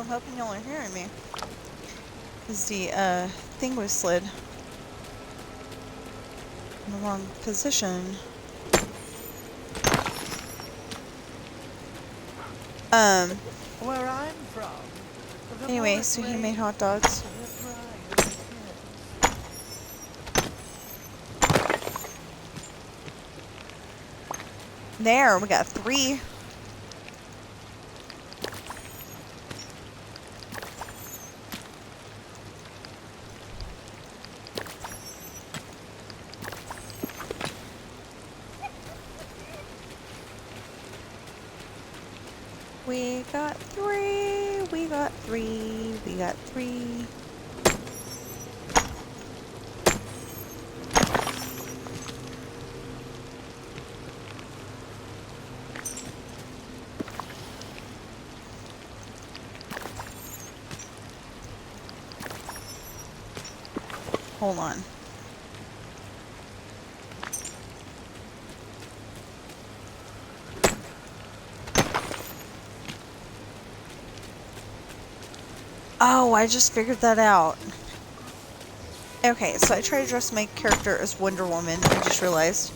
I'm hoping y'all are hearing me. Because the thing was slid in the wrong position. Where I'm from. Anyway, so he made hot dogs. There, we got 3. We got 3. We got 3. We got 3. Hold on. Oh, I just figured that out. Okay, so I tried to dress my character as Wonder Woman. I just realized.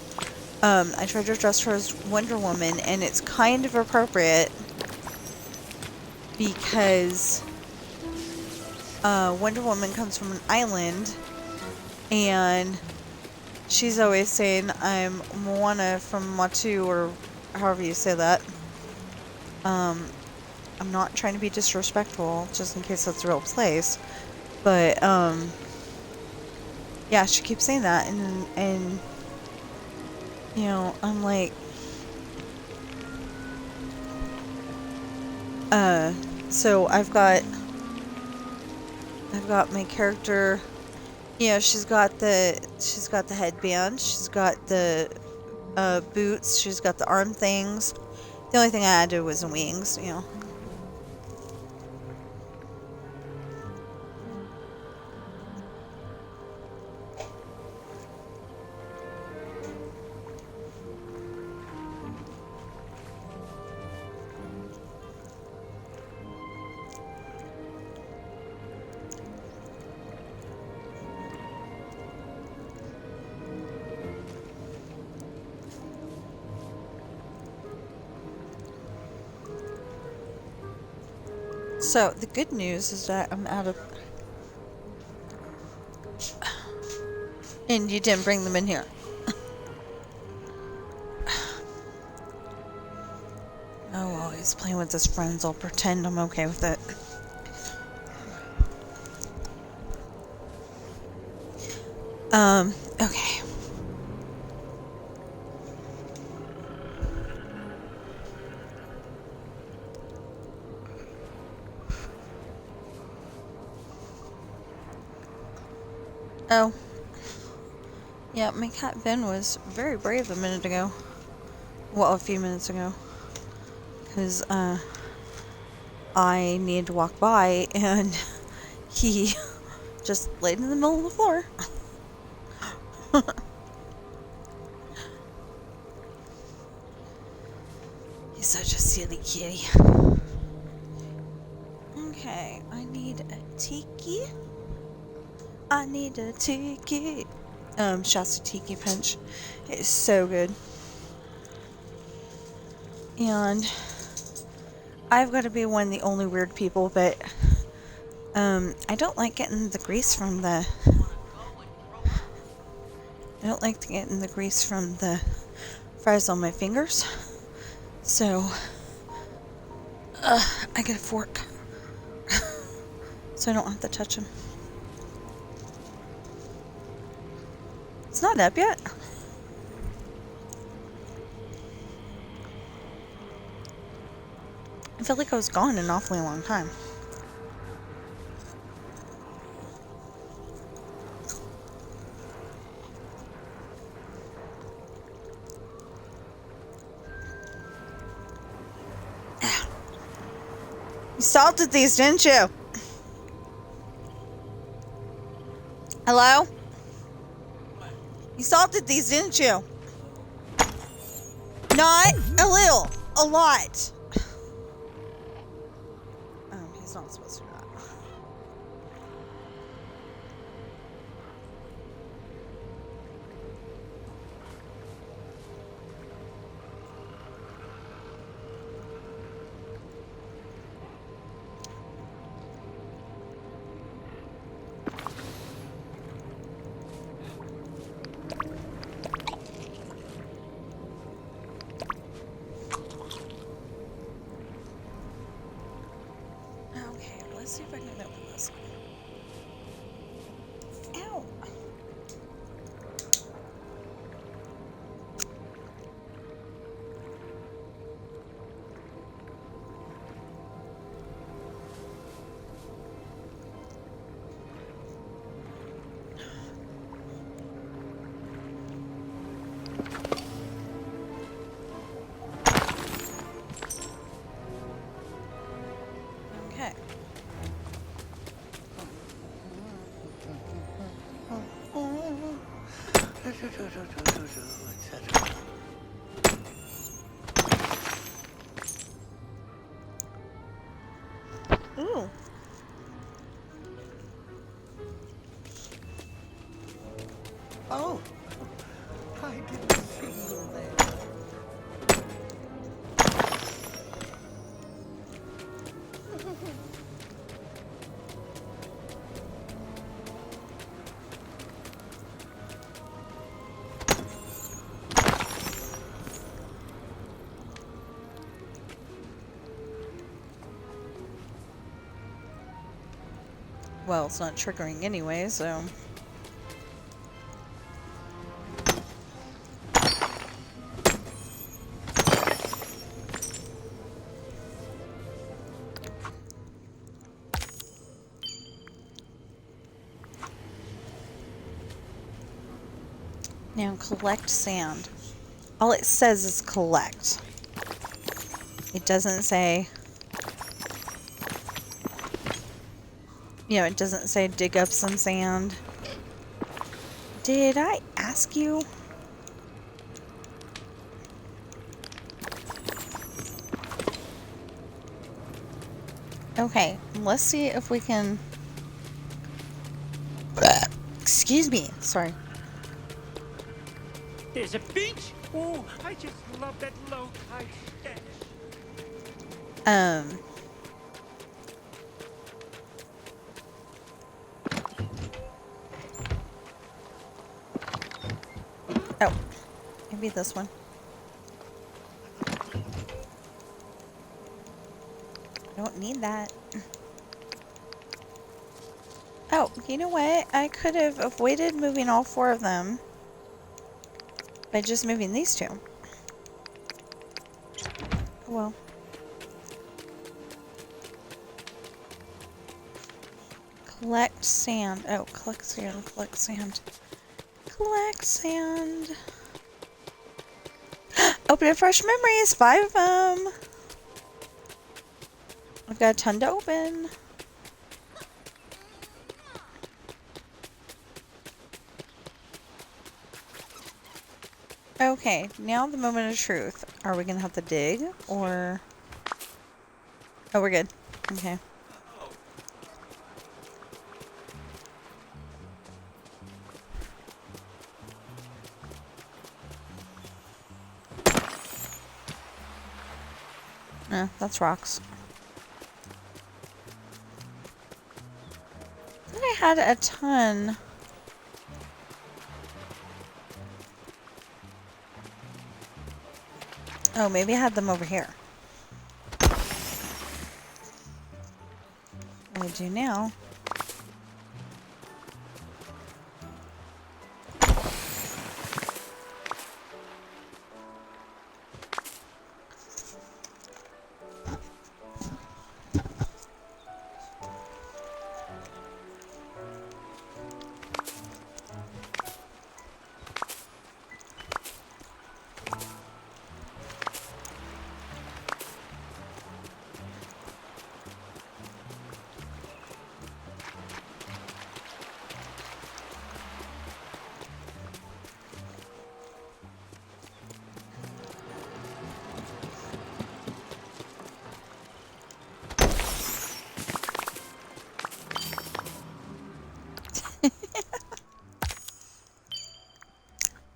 I tried to dress her as Wonder Woman, and it's kind of appropriate because Wonder Woman comes from an island, and she's always saying, I'm Moana from Matu, or however you say that. I'm not trying to be disrespectful, just in case that's a real place. But, yeah, she keeps saying that, and, you know, I'm like, so I've got my character, you know, she's got the headband, she's got the, boots, she's got the arm things. The only thing I had to do was the wings, you know. So, the good news is that I'm out of... And you didn't bring them in here. Oh, well, he's playing with his friends. I'll pretend I'm okay with it. Okay. Oh. Yeah, my cat Ben was very brave a minute ago. Well, a few minutes ago. Because, I needed to walk by, and he just laid in the middle of the floor. He's such a silly kitty. Okay, I need a tiki. I need a tiki. Shasta Tiki Punch. It is so good. And I've got to be one of the only weird people, but I don't like getting the grease from the... I don't like getting the grease from the fries on my fingers. So, I get a fork. So I don't have to touch them. It's not up yet. I feel like I was gone an awfully long time. You salted these, didn't you? Hello? You salted these, didn't you? Not a little. A lot. He's not supposed to do that. Okay, let's see if I can open this. Ow! Okay. Ooh. Oh, I didn't see you there. Well, it's not triggering anyway, so... Now collect sand. All it says is collect. It doesn't say... You know, it doesn't say dig up some sand. Did I ask you? Okay, let's see if we can... Excuse me, sorry. There's a beach? Oh, I just love that low tide stench. Oh, maybe this one. I don't need that. Oh, you know what? I could have avoided moving all 4 of them by just moving these 2. Oh well. Collect sand. Oh, collect sand, collect sand. Collect sand. Open and fresh memories, 5 of them. I've got a ton to open. Okay, now the moment of truth. Are we gonna have to dig, or... Oh, we're good. Okay. That's rocks. I thought I had a ton. Oh, maybe I had them over here. I do now.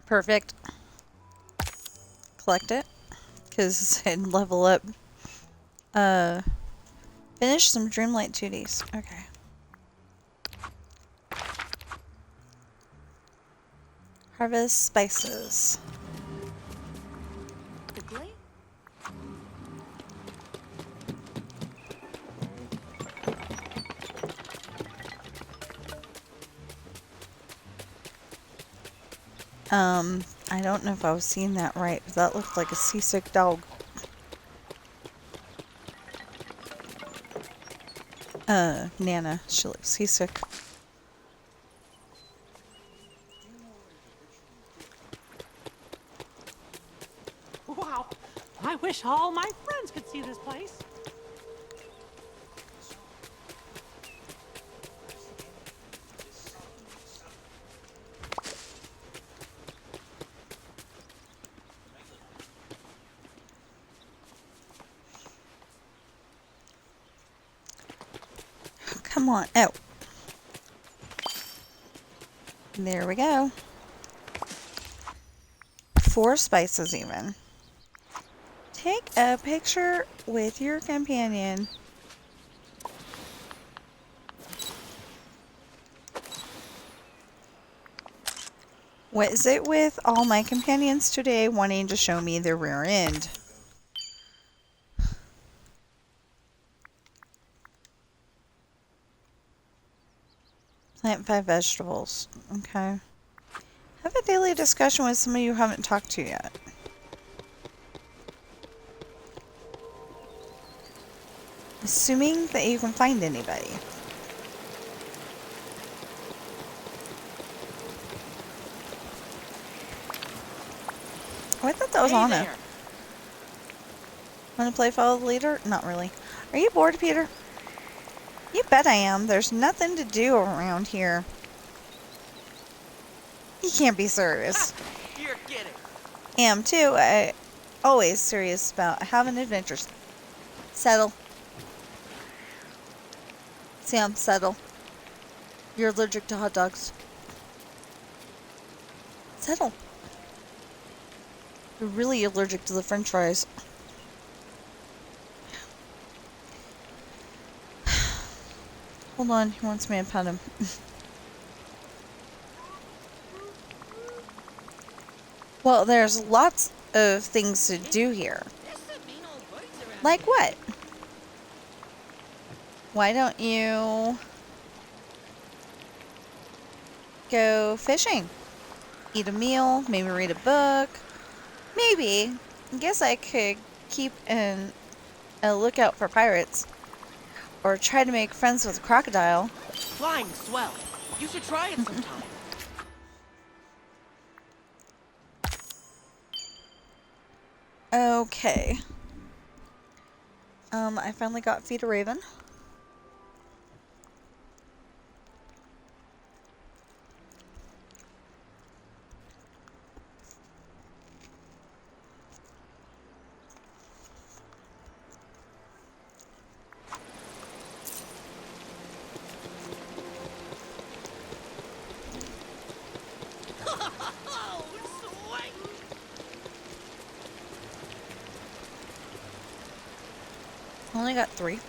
Perfect. Collect it. Because I'd level up. Finish some Dreamlight 2Ds. Okay. Harvest spices. The glade? I don't know if I was seeing that right, but that looked like a seasick dog. Nana, she looks seasick. Wow. I wish all my friends could see this place. Come on. Oh. There we go. 4 spices even. Take a picture with your companion. What is it with all my companions today wanting to show me their rear end? Plant 5 vegetables. Okay. Have a daily discussion with somebody you haven't talked to yet. Assuming that you can find anybody. Oh, I thought that was Anna. There. Want to play follow the leader? Not really. Are you bored, Peter? You bet I am. There's nothing to do around here. You can't be serious. You're kidding. Am too. I always serious about having adventures. Settle. Sam, settle. You're allergic to hot dogs. Settle. You're really allergic to the french fries. Hold on, he wants me to pet him. Well, there's lots of things to do here. Like what? Why don't you go fishing? Eat a meal, maybe read a book. Maybe. I guess I could keep a lookout for pirates. Or try to make friends with a crocodile. Flying swell. You should try it sometime. Okay. I finally got Feed a Raven. Oh, sweet! Only got 3.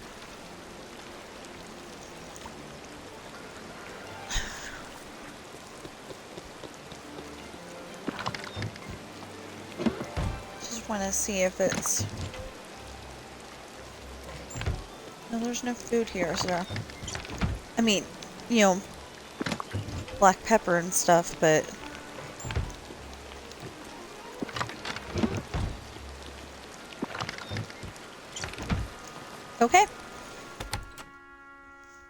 Just want to see if it's... No, there's no food here, so... I mean, you know, black pepper and stuff, but... Okay.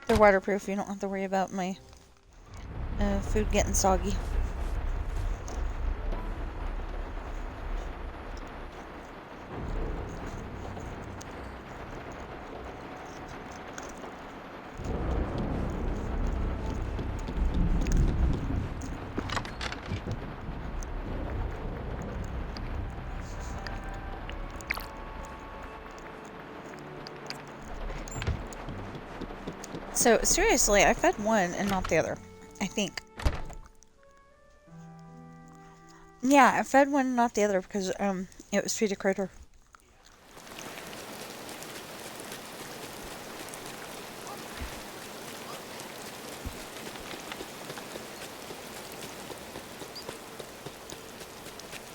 They're waterproof. You don't have to worry about my food getting soggy. So, seriously, I fed one and not the other. I think. Yeah, I fed one, not the other, because it was feed a critter.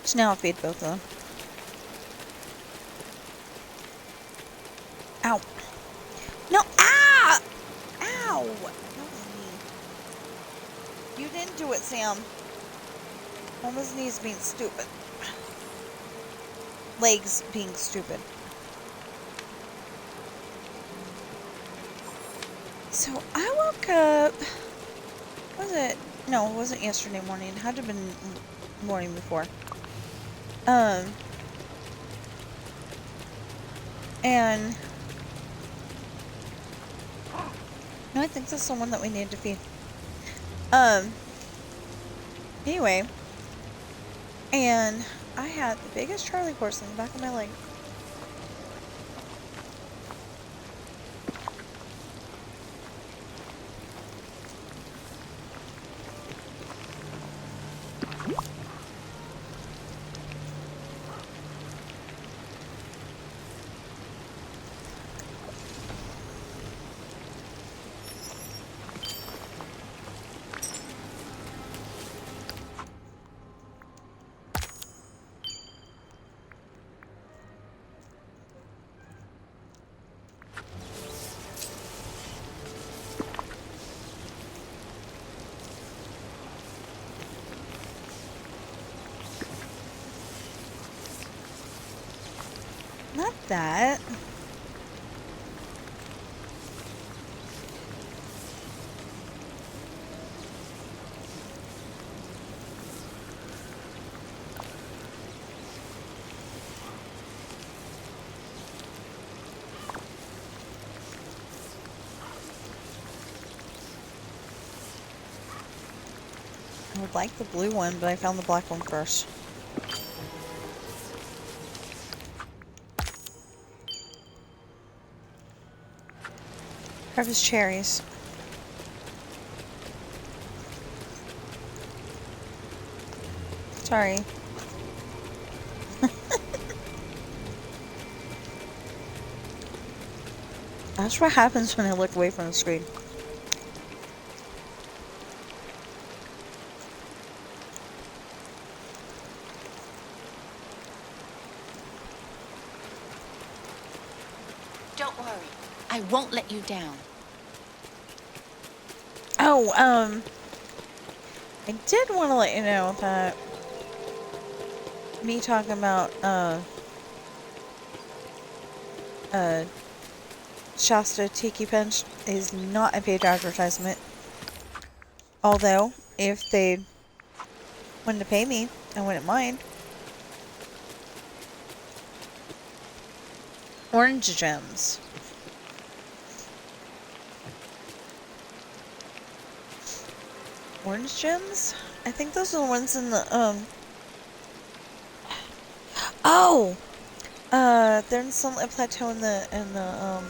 So now I'll feed both of them. Ow. No, ah! Ow! That was me. You didn't do it, Sam. Mama's knees being stupid. Legs being stupid. So I woke up. Was it? No, it wasn't yesterday morning. It had to have been morning before. And no, I think that's the one that we need to feed. Anyway, and I had the biggest Charlie horse in the back of my leg. Not that. I would like the blue one, but I found the black one first. Harvest cherries. Sorry. That's what happens when I look away from the screen. Don't worry. I won't let you down. Oh, I did want to let you know that me talking about, Shasta Tiki Punch is not a paid advertisement. Although, if they wanted to pay me, I wouldn't mind. Orange gems. Orange gems? I think those are the ones in the, oh! They're in Sunlit Plateau in the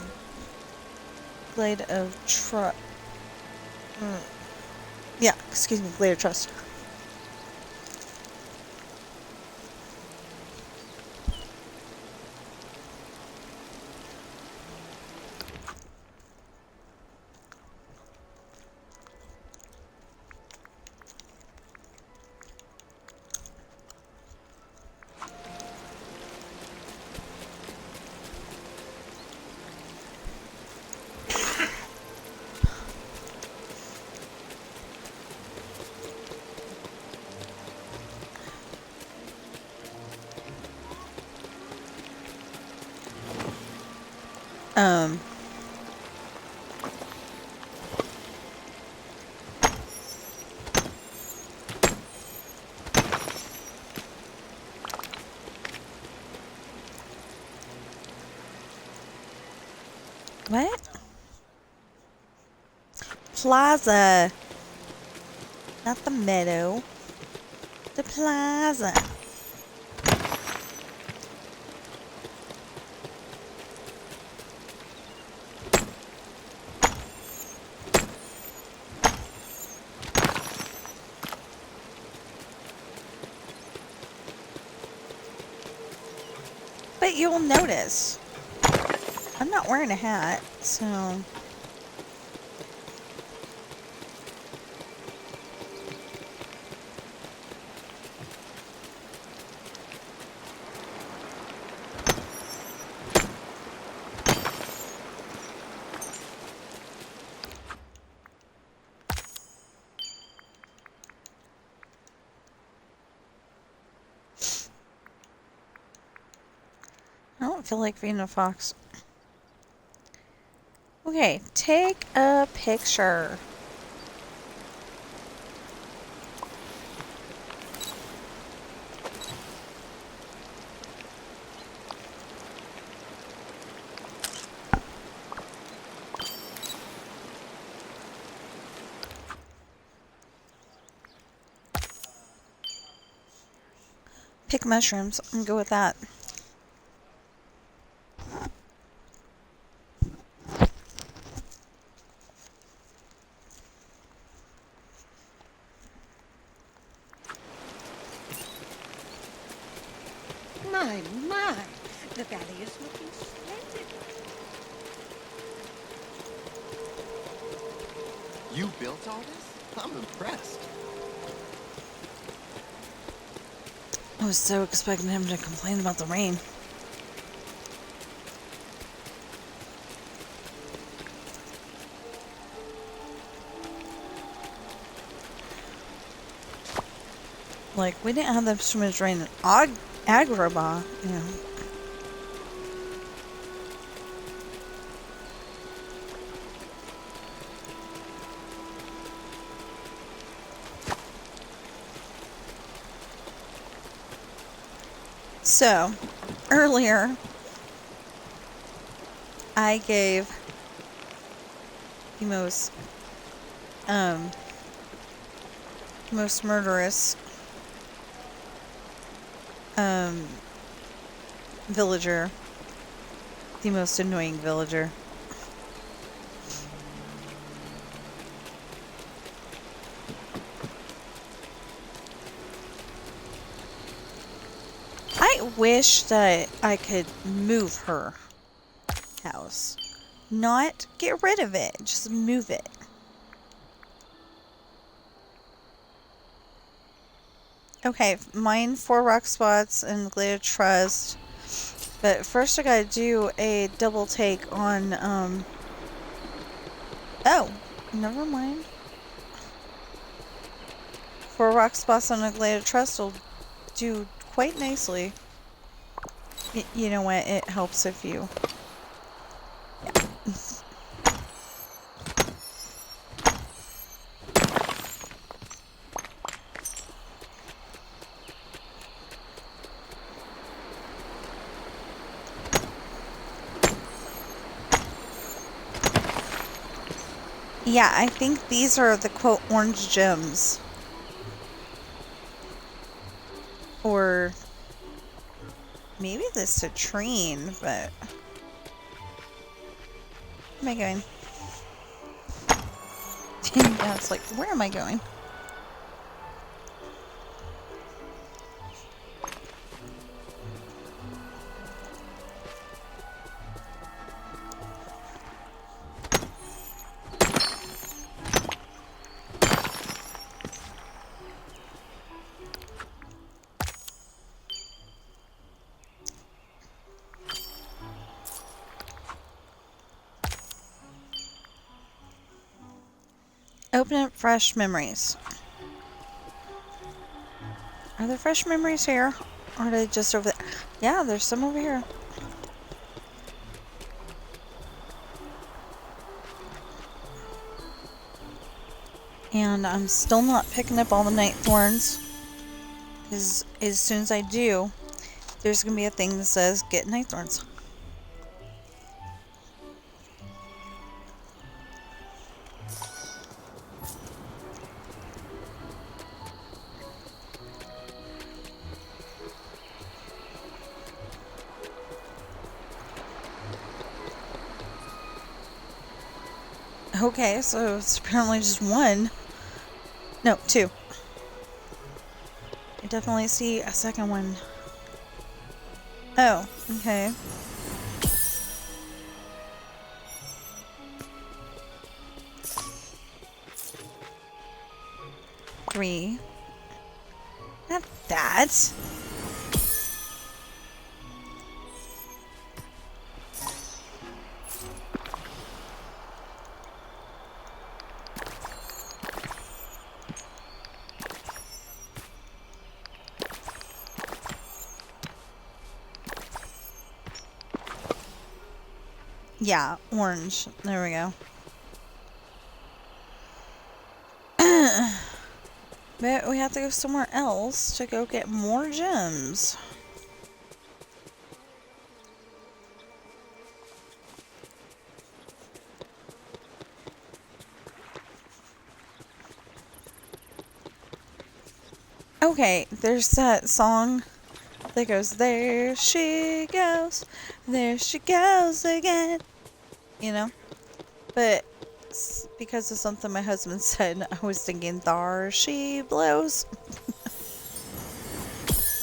Glade of Trust. Yeah, excuse me, Glade of Trust. What? Plaza. Not the meadow. The plaza. bet you'll notice. I'm not wearing a hat, so... I don't feel like being a fox. Okay, take a picture. Pick mushrooms. I'm good with that. My, the valley is looking splendid. You built all this? I'm impressed. I was so expecting him to complain about the rain. Like, we didn't have that so much rain in Agrabah, you know. So, earlier, I gave the most murderous villager, the most annoying villager. I wish that I could move her house. Not get rid of it, just move it. Okay, mine 4 rock spots and Glade Trust. But first I gotta do a double take on, oh, never mind. 4 rock spots on a Glade Trust will do quite nicely. You know what? It helps if you... Yeah, I think these are the quote orange gems. Or maybe this citrine, but where am I going? Yeah, it's like, where am I going? Open up fresh memories. Are there fresh memories here? Or are they just over there? Yeah, there's some over here. And I'm still not picking up all the night thorns. Because as soon as I do, there's going to be a thing that says get night thorns. Okay, so it's apparently just 1. No, 2. I definitely see a second one. Oh, okay. Three. Not that. Yeah, orange. There we go. But we have to go somewhere else to go get more gems. Okay, there's that song that goes, there she goes again. You know? But because of something my husband said, I was thinking, there she blows.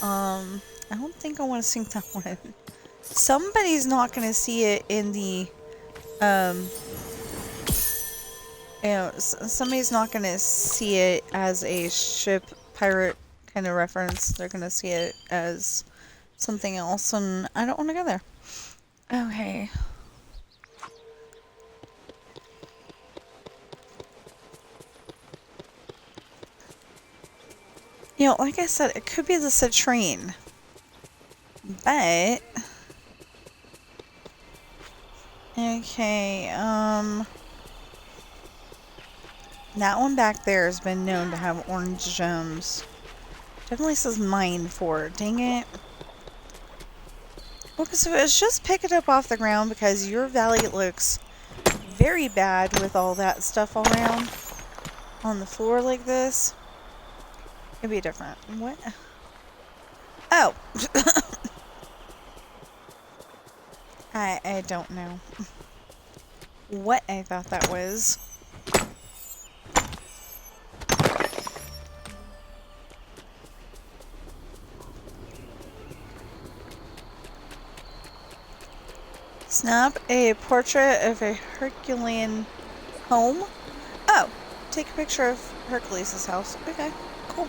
I don't think I want to sing that one. Somebody's not going to see it in the, you know, somebody's not going to see it as a ship pirate kind of reference. They're going to see it as something else, and I don't want to go there. Okay. You know, like I said, it could be the citrine. But... okay, that one back there has been known to have orange gems. Definitely says mine for it. Dang it. Well, because if it's just pick it up off the ground, because your valley looks very bad with all that stuff all around on the floor like this. It'd be different. What? Oh! I don't know what I thought that was. Snap a portrait of a Herculean home. Oh, take a picture of Hercules' house. Okay, cool.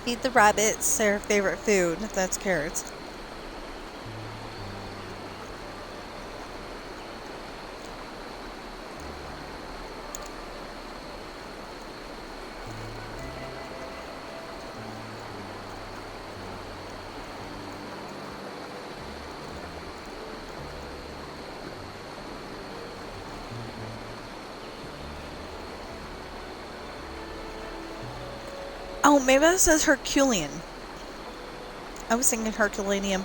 Feed the rabbits their favorite food. That's carrots. Oh, maybe that says Herculean. I was thinking Herculaneum.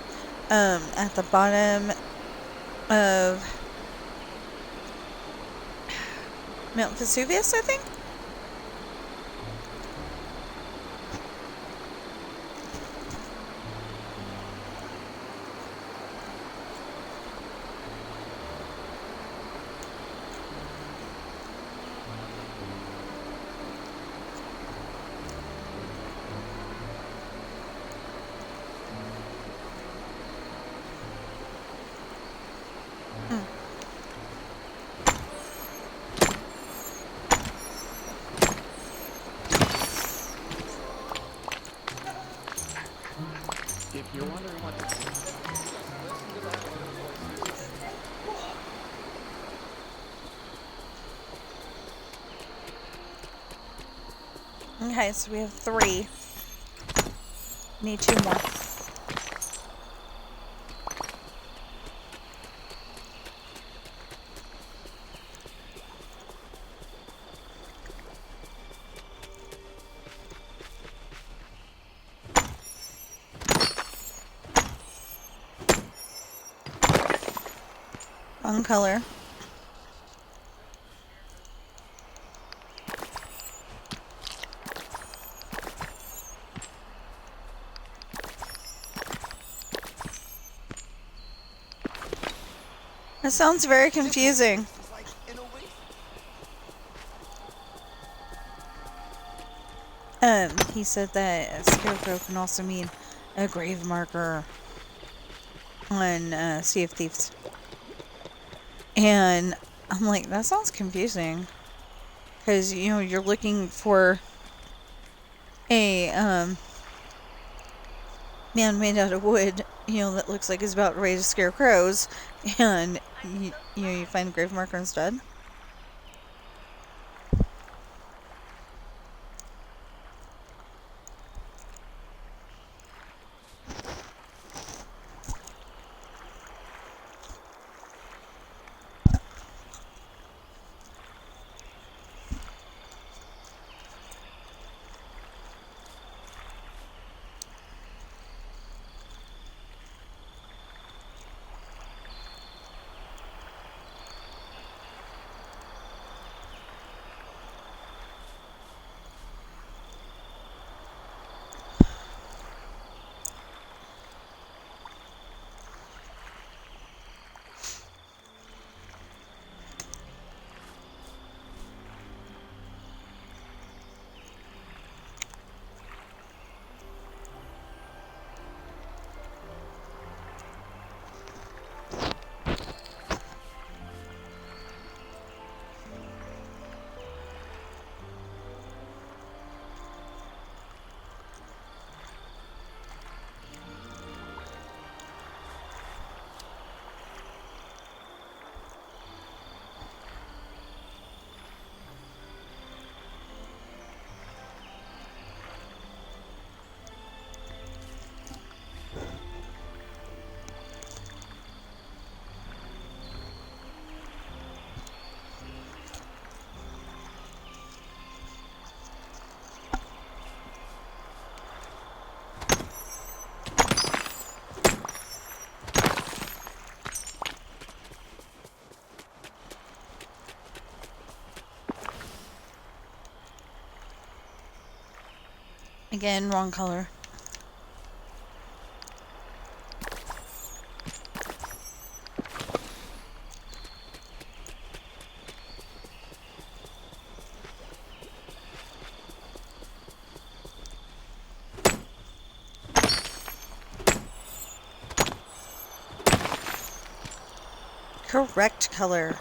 At the bottom of Mount Vesuvius, I think? If you're wondering what to do, Okay, so we have 3. Need 2 more. Wrong color. That sounds very confusing. It's like an oasis. He said that a scarecrow can also mean a grave marker on Sea of Thieves. And I'm like, that sounds confusing. Because, you know, you're looking for a man made out of wood, you know, that looks like he's about ready to scare crows. And, you know, you find a grave marker instead. Again, wrong color. Correct color.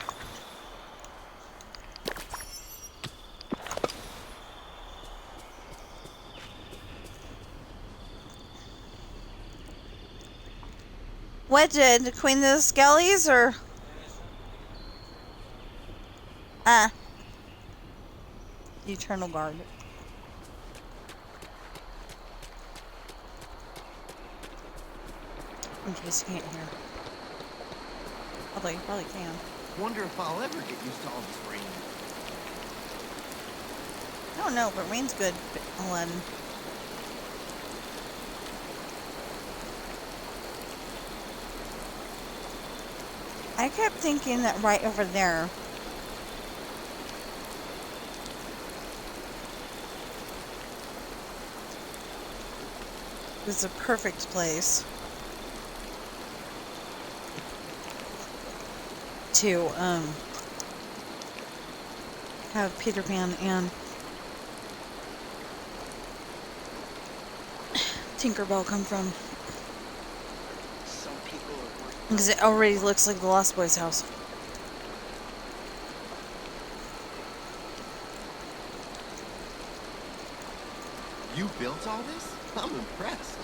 What did Queen of the Skellies or the Eternal Guard? In case you can't hear. Although you probably can. Wonder if I'll ever get used to all this rain. I don't know, but rain's good, Aladdin. I kept thinking that right over there was the perfect place to have Peter Pan and Tinkerbell come from. Some people are worth Because it already looks like the Lost Boys' house. You built all this? I'm impressed.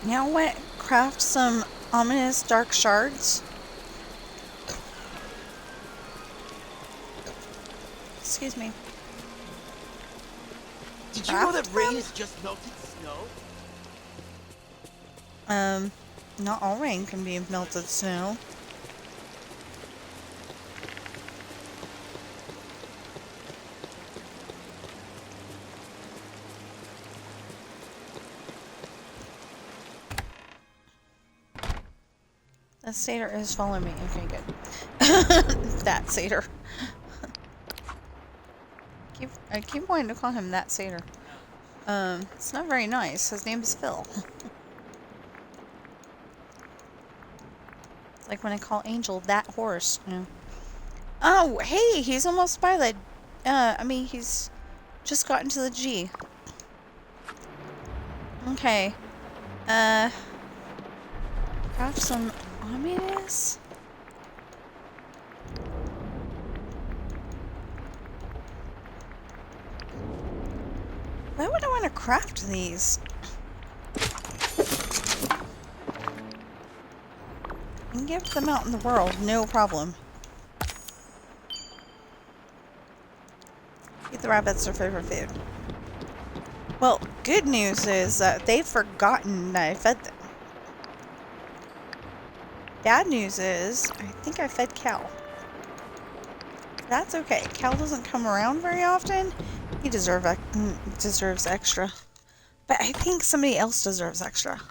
Now what? Craft some ominous dark shards? Excuse me. Did you know that Craft rain them? is just melted snow? Not all rain can be melted snow. The satyr is following me. Okay, good. That satyr. I keep wanting to call him that satyr. It's not very nice. His name is Phil. It's like when I call Angel that horse. You know. Oh, hey, he's almost by the. I mean, he's just gotten to the G. Okay. Craft some ominous. Why would I want to craft these? I can give them out in the world, no problem. Eat the rabbits their favorite food. Well, good news is that they've forgotten that I fed them. Bad news is, I think I fed Cal. That's okay. Cal doesn't come around very often. He deserves extra. But I think somebody else deserves extra.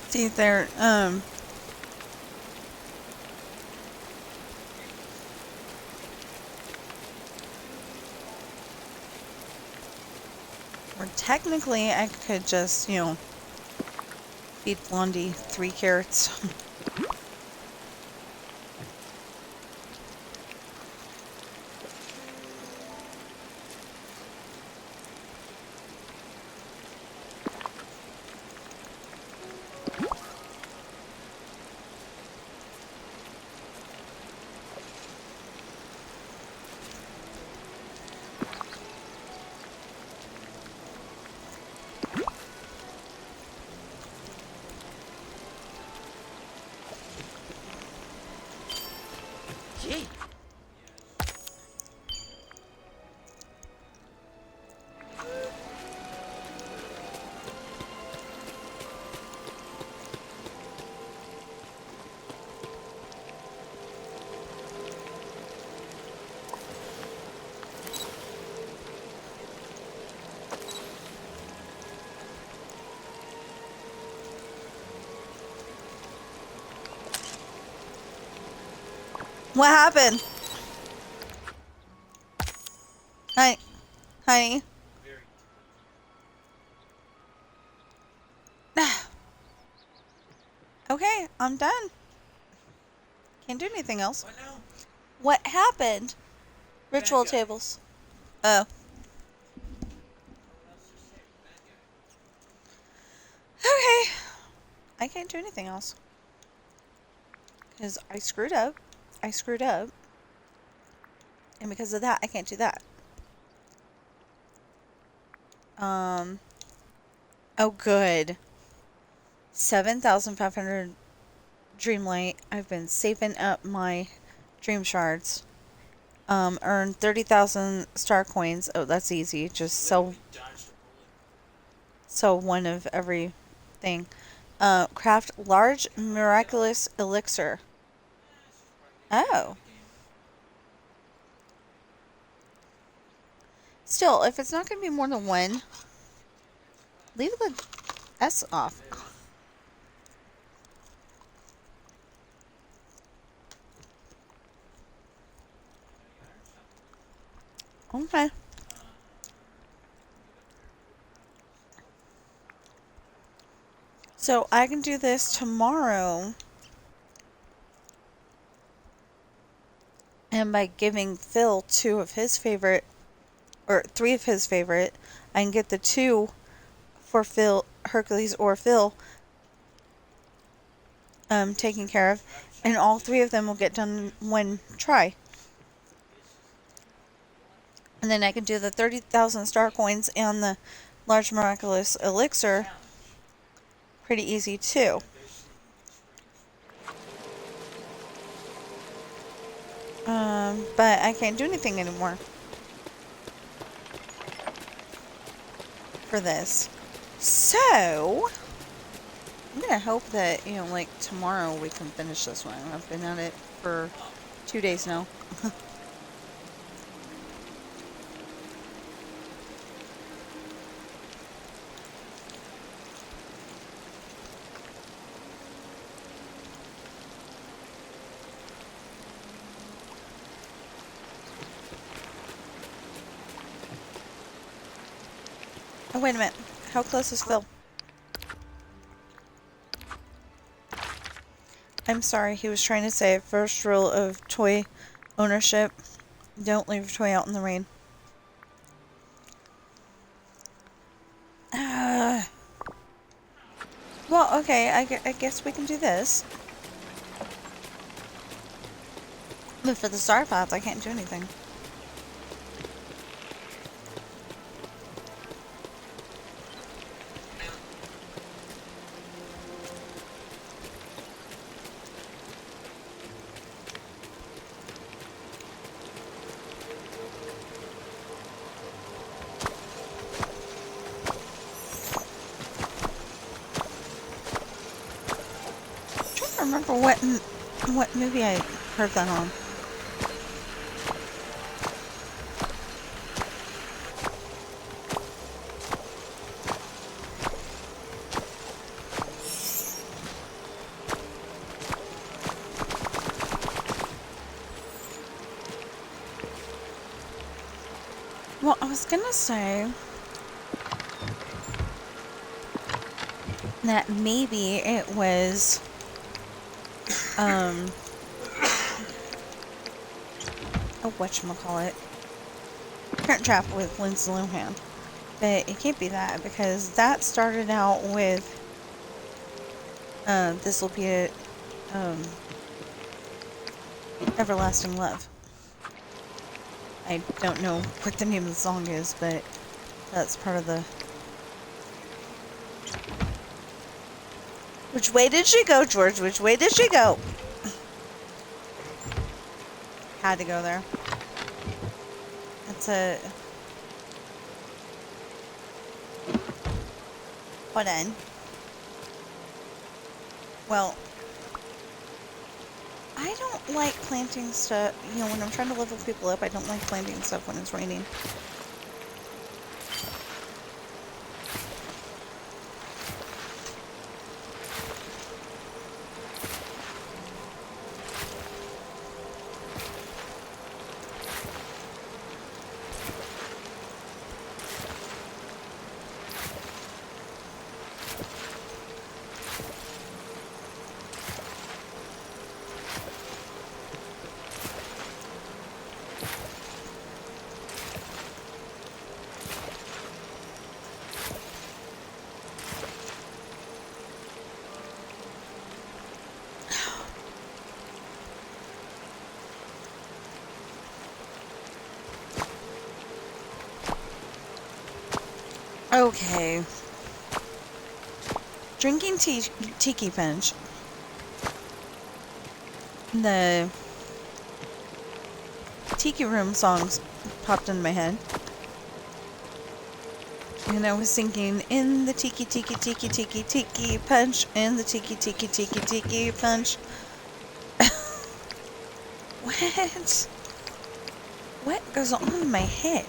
See, they're, or technically, I could just, you know, feed Blondie 3 carrots. Gee, What happened? Hi, honey. Okay, I'm done. Can't do anything else. What now? What happened? Ritual Bad guy. tables. Oh. Okay. I can't do anything else. Because I screwed up. I screwed up. And because of that, I can't do that. Oh, good. 7,500 Dreamlight. I've been saving up my dream shards. Earn 30,000 star coins. Oh, that's easy. Just sell one of every thing. Craft large miraculous elixir. Oh. Still, if it's not going to be more than one, leave the S off. Okay. So I can do this tomorrow. And by giving Phil 2 of his favorite, or 3 of his favorite, I can get the 2 for Phil, Hercules or Phil, taken care of. And all 3 of them will get done in one try. And then I can do the 30,000 star coins and the large miraculous elixir pretty easy too. But I can't do anything anymore for this. So, I'm gonna hope that, you know, like tomorrow we can finish this one. I've been at it for 2 days now. Oh, wait a minute. How close is Phil? I'm sorry, he was trying to say first rule of toy ownership, don't leave your toy out in the rain. Well, okay, I guess we can do this. But for the Starpath, I can't do anything. I don't remember what movie I heard that on. Well, I was gonna say that maybe it was oh, whatchamacallit, Parent Trap with Lindsay Lohan. But it can't be that, because that started out with This'll Be It, Everlasting Love. I don't know what the name of the song is, but that's part of the... Which way did she go, George? Which way did she go? Had to go there. That's a... Hold on. Well, I don't like planting stuff, you know, when I'm trying to level people up, I don't like planting stuff when it's raining. Okay. Drinking tiki punch. The tiki room songs popped in my head. And I was thinking, in the tiki tiki tiki tiki tiki punch, in the tiki tiki tiki tiki punch. What? What goes on in my head?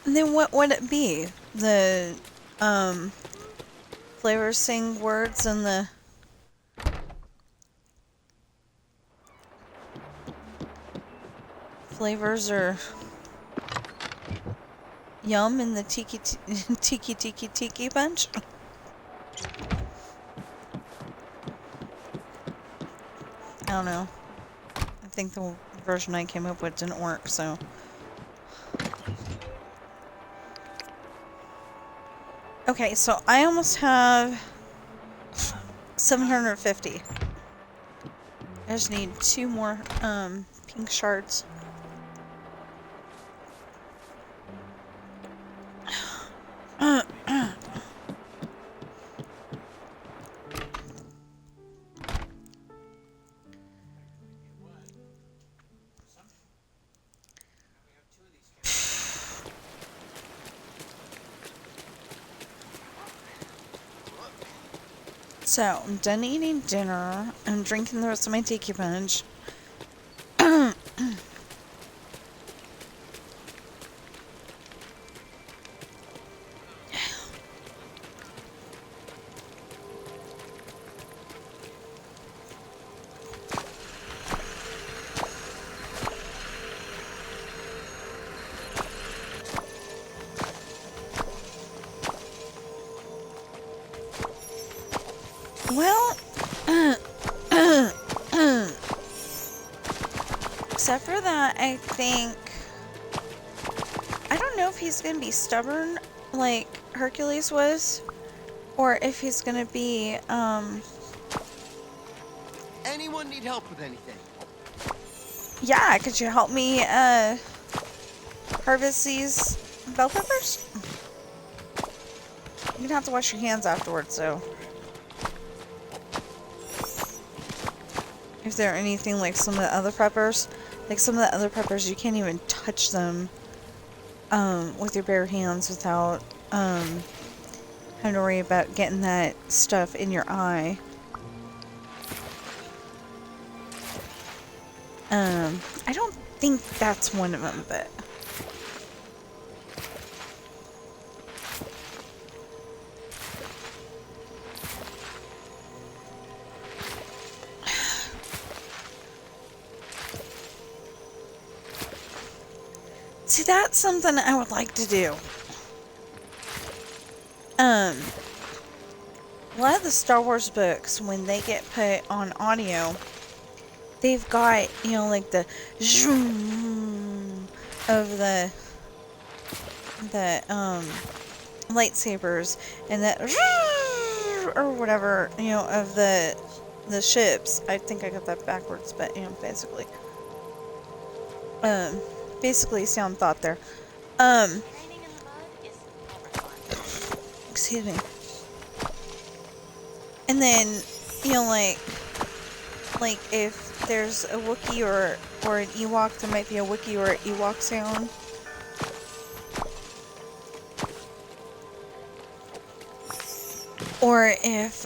And then what would it be? The, flavors sing words and the... Flavors are... Yum in the tiki tiki punch? I don't know. I think the version I came up with didn't work, so... Okay, so I almost have 750. I just need 2 more pink shards. So, I'm done eating dinner. I'm drinking the rest of my tiki punch. Well, except for that, I think, I don't know if he's going to be stubborn like Hercules was, or if he's going to be, Anyone need help with anything? yeah, could you help me, harvest these bell peppers? You're gonna have to wash your hands afterwards, so. If they're anything like some of the other peppers, you can't even touch them with your bare hands without having to worry about getting that stuff in your eye. I don't think that's one of them, but see, that's something I would like to do. A lot of the Star Wars books, when they get put on audio, they've got, you know, like the zoom of the lightsabers, and the or whatever, you know, of the ships. I think I got that backwards, but you know, basically sound thought there. Training in the mud is never fun. Excuse me. And then, you know, like if there's a Wookiee or an Ewok, there might be a Wookiee or an Ewok sound. Or if,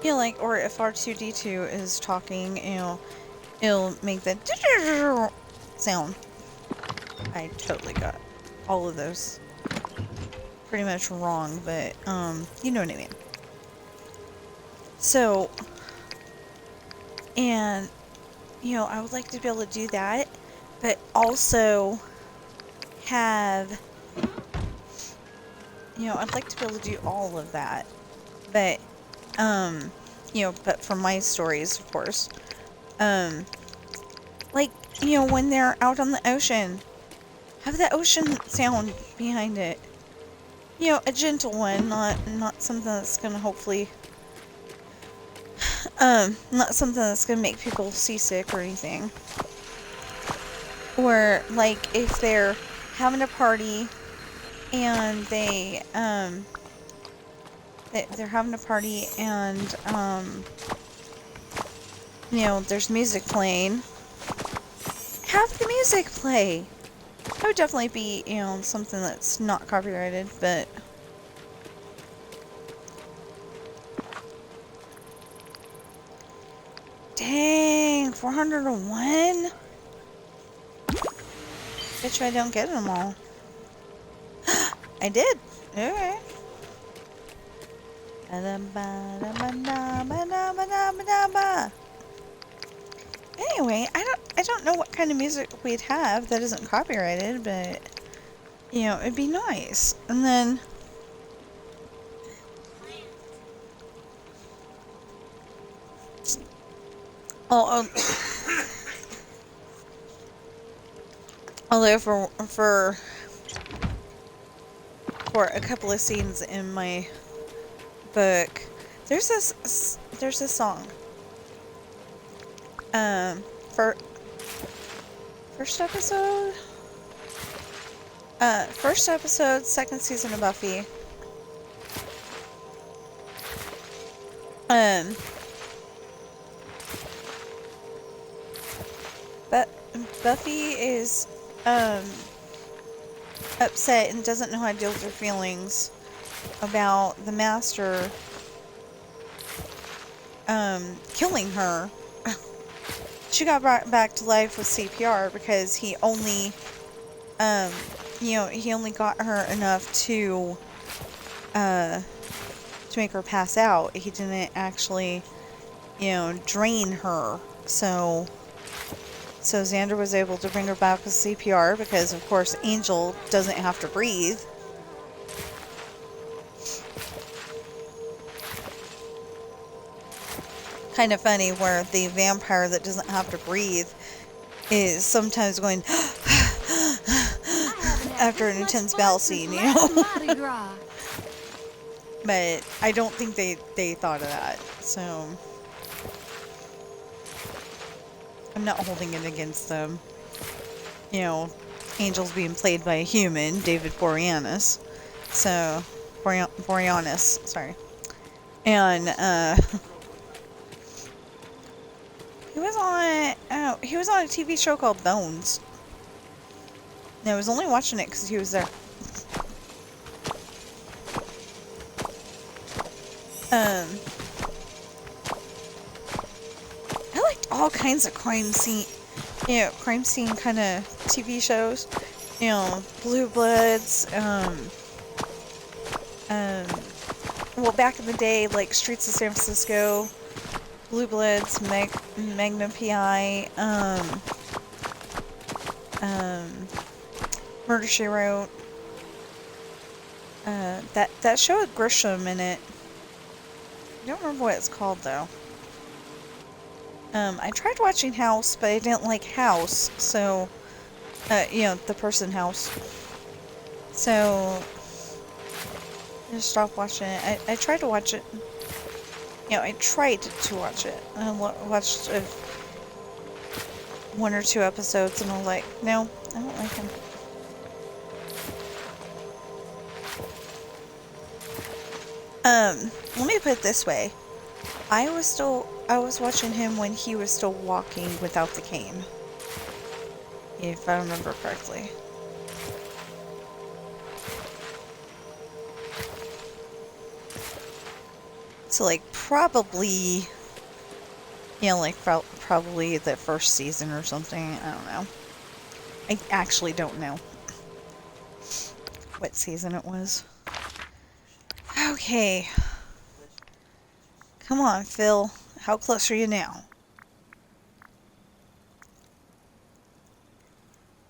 you know, like, or if R2-D2 is talking, you know, it'll make the sound. I totally got all of those pretty much wrong, but, you know what I mean. So, and, you know, I would like to be able to do that, but also have, you know, I'd like to be able to do all of that, but, you know, but for my stories, of course, like, you know, when they're out on the ocean, have the ocean sound behind it. You know, a gentle one, not something that's gonna hopefully, not something that's gonna make people seasick or anything. Or, like, if they're having a party and they're having a party and, you know, there's music playing, have the music play. That would definitely be, you know, something that's not copyrighted, but dang, 401? Bet you I don't get them all. I did. Okay. Anyway, I don't know what kind of music we'd have that isn't copyrighted, but you know, it'd be nice. And then although for a couple of scenes in my book, there's this song. For first episode, second season of Buffy. But Buffy is upset and doesn't know how to deal with her feelings about the master killing her. She got brought back to life with CPR because he only he only got her enough to make her pass out. He didn't actually, drain her. So Xander was able to bring her back with CPR because, of course, Angel doesn't have to breathe. Kind of funny where the vampire that doesn't have to breathe is sometimes going after an intense battle scene, But I don't think they thought of that, so I'm not holding it against them. Angel's being played by a human, David Boreanaz. So, Boreanaz, sorry. And, he was on a TV show called Bones. And I was only watching it because he was there. I liked all kinds of crime scene kind of TV shows. Blue Bloods, well, back in the day, like Streets of San Francisco, Blue Bloods, Magnum PI, Murder, She Wrote. That show with Grisham in it. I don't remember what it's called though. I tried watching House, but I didn't like House, so the person House. So I just stopped watching it. I tried to watch it. I tried to watch it. I watched one or two episodes, and I was like, no, I don't like him. Let me put it this way. I was watching him when he was still walking without the cane. If I remember correctly. So, like, probably, probably the first season or something. I don't know. I actually don't know what season it was. Okay. Come on, Phil. How close are you now?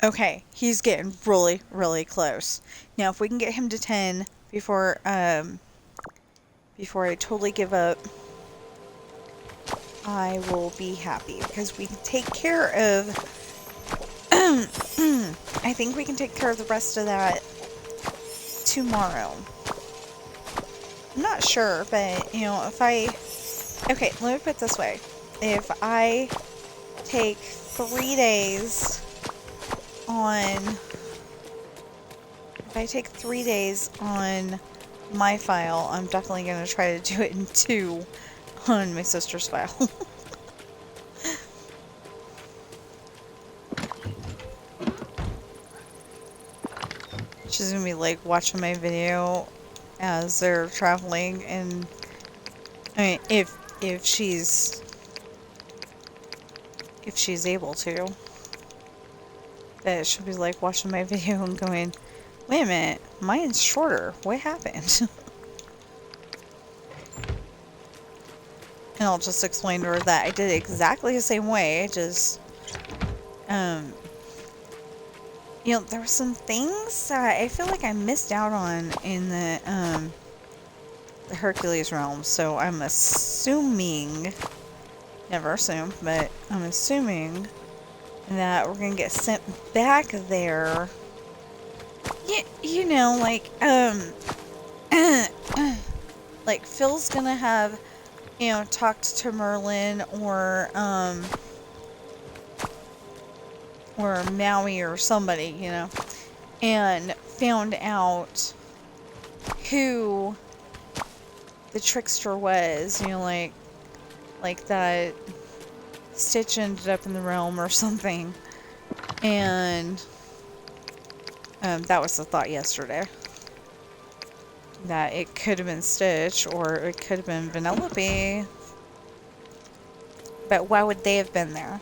Okay, he's getting really, really close. Now, if we can get him to 10 before I totally give up, I will be happy because we can take care of I think we can take care of the rest of that tomorrow. I'm not sure, but okay, let me put it this way. If I take 3 days on my file, I'm definitely going to try to do it in 2 on my sister's file. She's going to be like watching my video as they're traveling, and I mean, if she's able to, that she'll be like watching my video and going, wait a minute, mine's shorter, what happened? And I'll just explain to her that I did it exactly the same way. I just, there were some things that I feel like I missed out on in the Hercules realm. So I'm assuming, never assume, but I'm assuming that we're gonna get sent back there. Like Phil's gonna have, talked to Merlin or Maui or somebody, and found out who the trickster was, like that Stitch ended up in the realm or something. And that was the thought yesterday. that it could have been Stitch or it could have been Vanellope. But why would they have been there?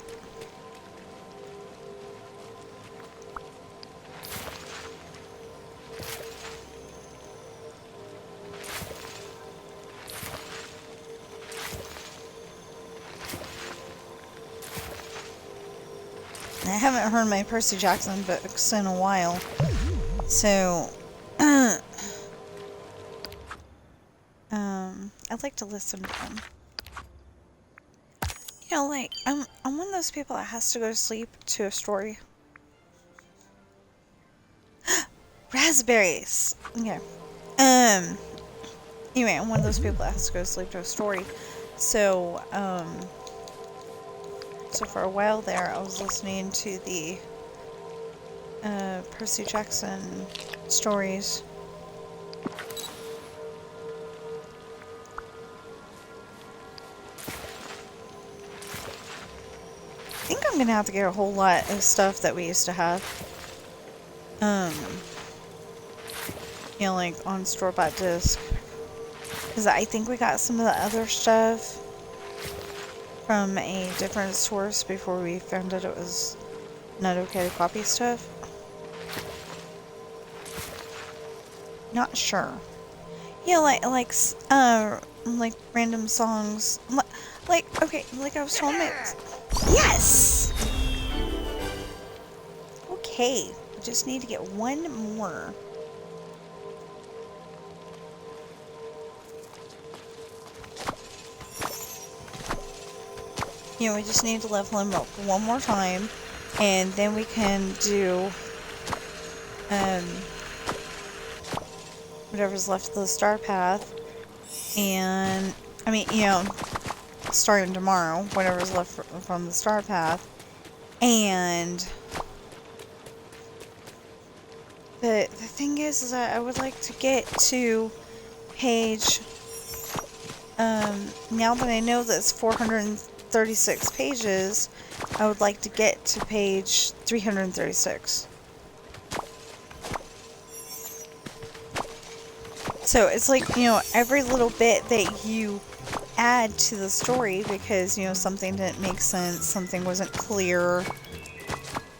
I haven't heard my Percy Jackson books in a while, so I'd like to listen to them. You know, like I'm one of those people that has to go to sleep to a story. Raspberries. Okay. Anyway, I'm one of those people that has to go to sleep to a story. So so for a while there, I was listening to the Percy Jackson stories. I think I'm gonna have to get a whole lot of stuff that we used to have. You know, like on store-bought disc. Because I think we got some of the other stuff from a different source before we found out it was not okay to copy stuff. Not sure. Yeah, like random songs. Like, okay, like I was telling me. Yes! Okay, we just need to get one more. You know, we just need to level him up one more time, and then we can do whatever's left of the Starpath. And I mean, you know, starting tomorrow, whatever's left from the Starpath. And the thing is that I would like to get to page, now that I know that it's 436 pages, I would like to get to page 336. So it's like, you know, every little bit that you add to the story because, you know, something didn't make sense, something wasn't clear,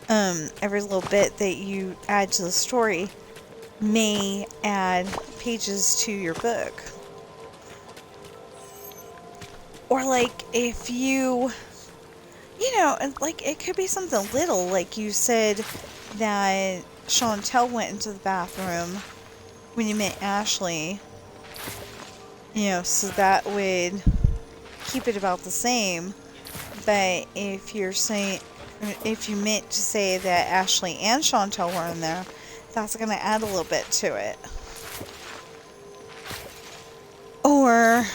every little bit that you add to the story may add pages to your book. Or like if you know, like it could be something little, like you said that Chantel went into the bathroom when you met Ashley, you know, so that would keep it about the same. But if you're saying, if you meant to say that Ashley and Chantel were in there, that's going to add a little bit to it. Or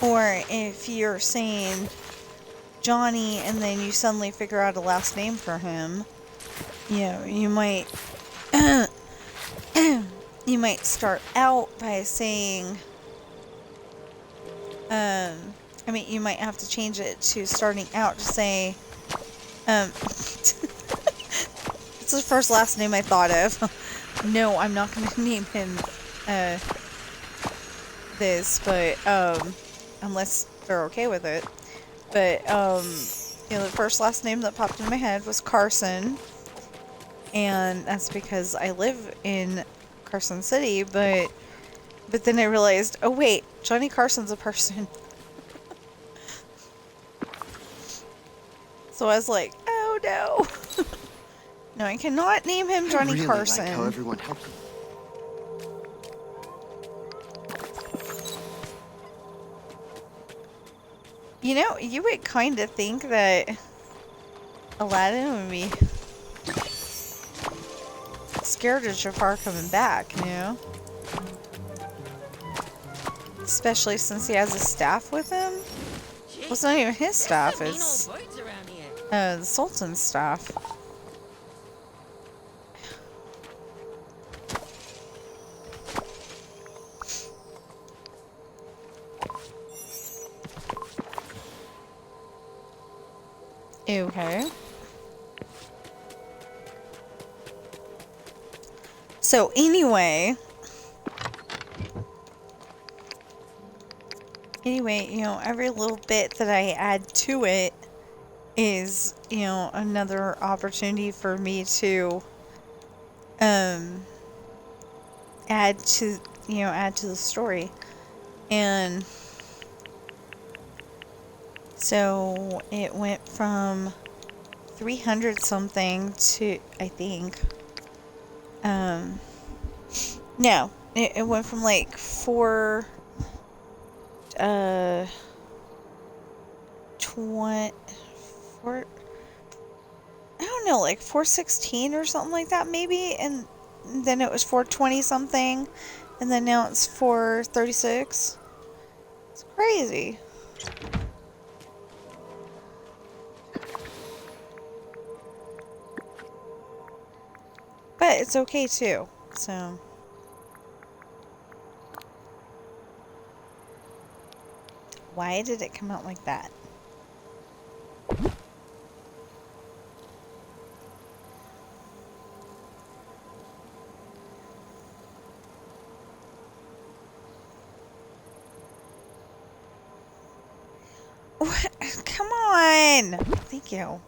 or if you're saying Johnny and then you suddenly figure out a last name for him, you know, you might you might start out by saying, I mean, you might have to change it to starting out to say, it's the first last name I thought of. No, I'm not going to name him, this, but, unless they're okay with it. But, you know, the first last name that popped in my head was Carson. And that's because I live in Carson City, but then I realized, oh wait, Johnny Carson's a person. So I was like, oh no. No, I cannot name him Johnny I really Carson. like how everyone helped him. You know, you would kind of think that Aladdin would be scared of Jafar coming back, you know? Especially since he has a staff with him. Well, it's not even his staff, it's the Sultan's staff. Okay. So anyway, you know, every little bit that I add to it is, you know, another opportunity for me to add to the story. And so it went from 300 something to, I think, no, it went from like 4 I don't know, like 416 or something like that maybe, and then it was 420 something, and then now it's 436. It's crazy. But it's okay too, so. Why did it come out like that? What? Come on! Thank you.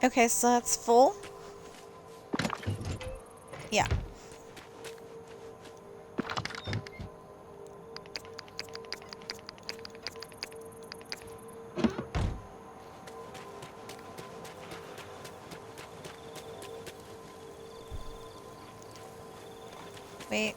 Okay, so that's full. Yeah. Wait.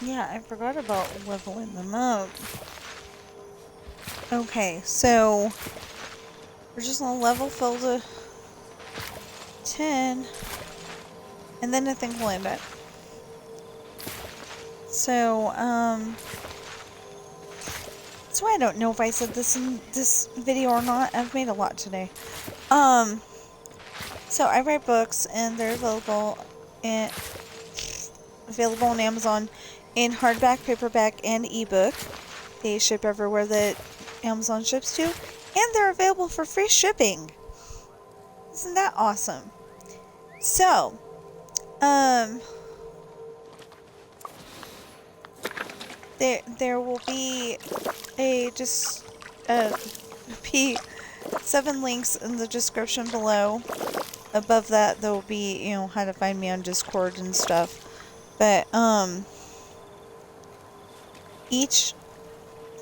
Yeah, I forgot about leveling them up. Okay, so we're just gonna level fill to 10, and then I think we'll end it. So, that's why I don't know if I said this in this video or not. I've made a lot today. So I write books, and they're available on Amazon in hardback, paperback, and ebook. They ship everywhere that Amazon ships to, and they're available for free shipping. Isn't that awesome? So, there will be pt07 links in the description below. Above that, there will be, you know, how to find me on Discord and stuff. But, each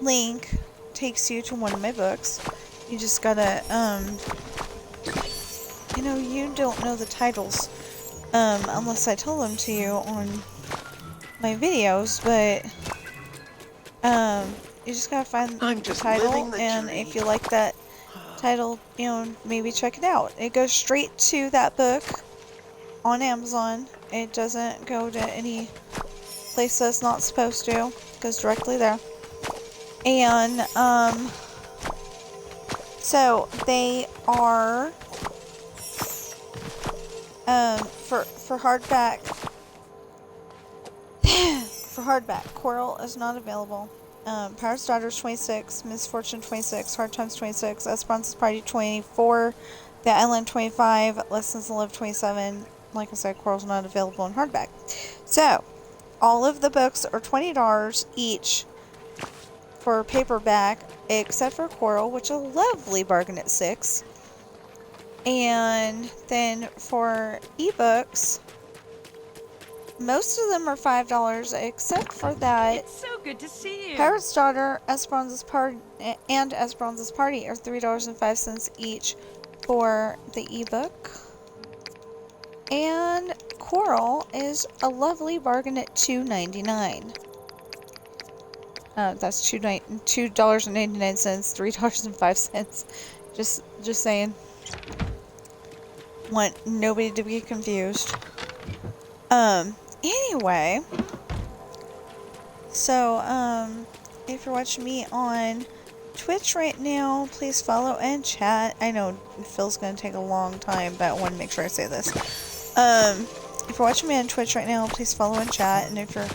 link takes you to one of my books. You just gotta, you know, you don't know the titles, unless I tell them to you on my videos, but, you just gotta find the title, and if you like that title, you know, maybe check it out. It goes straight to that book on Amazon. It doesn't go to any place that's not supposed to. It goes directly there. And, so they are, for hardback, Coral is not available. Power's Daughters 26, Misfortune 26, Hard Times 26, Esperanza's Party 24, The Island 25, Lessons in Love 27. Like I said, Coral's not available in hardback. So, all of the books are $20 each for paperback, except for Coral, which is a lovely bargain at $6. And then for ebooks, most of them are $5, except for that It's so good to see you. Pirate's Daughter, Esperanza's Party, and Esperanza's Party are $3.05 each for the ebook. And Coral is a lovely bargain at $2.99. That's $2.99, $3.05. Just saying. Want nobody to be confused. Anyway. So, if you're watching me on Twitch right now, please follow and chat. I know Phil's gonna take a long time, but I want to make sure I say this. If you're watching me on Twitch right now, please follow and chat. And if you're...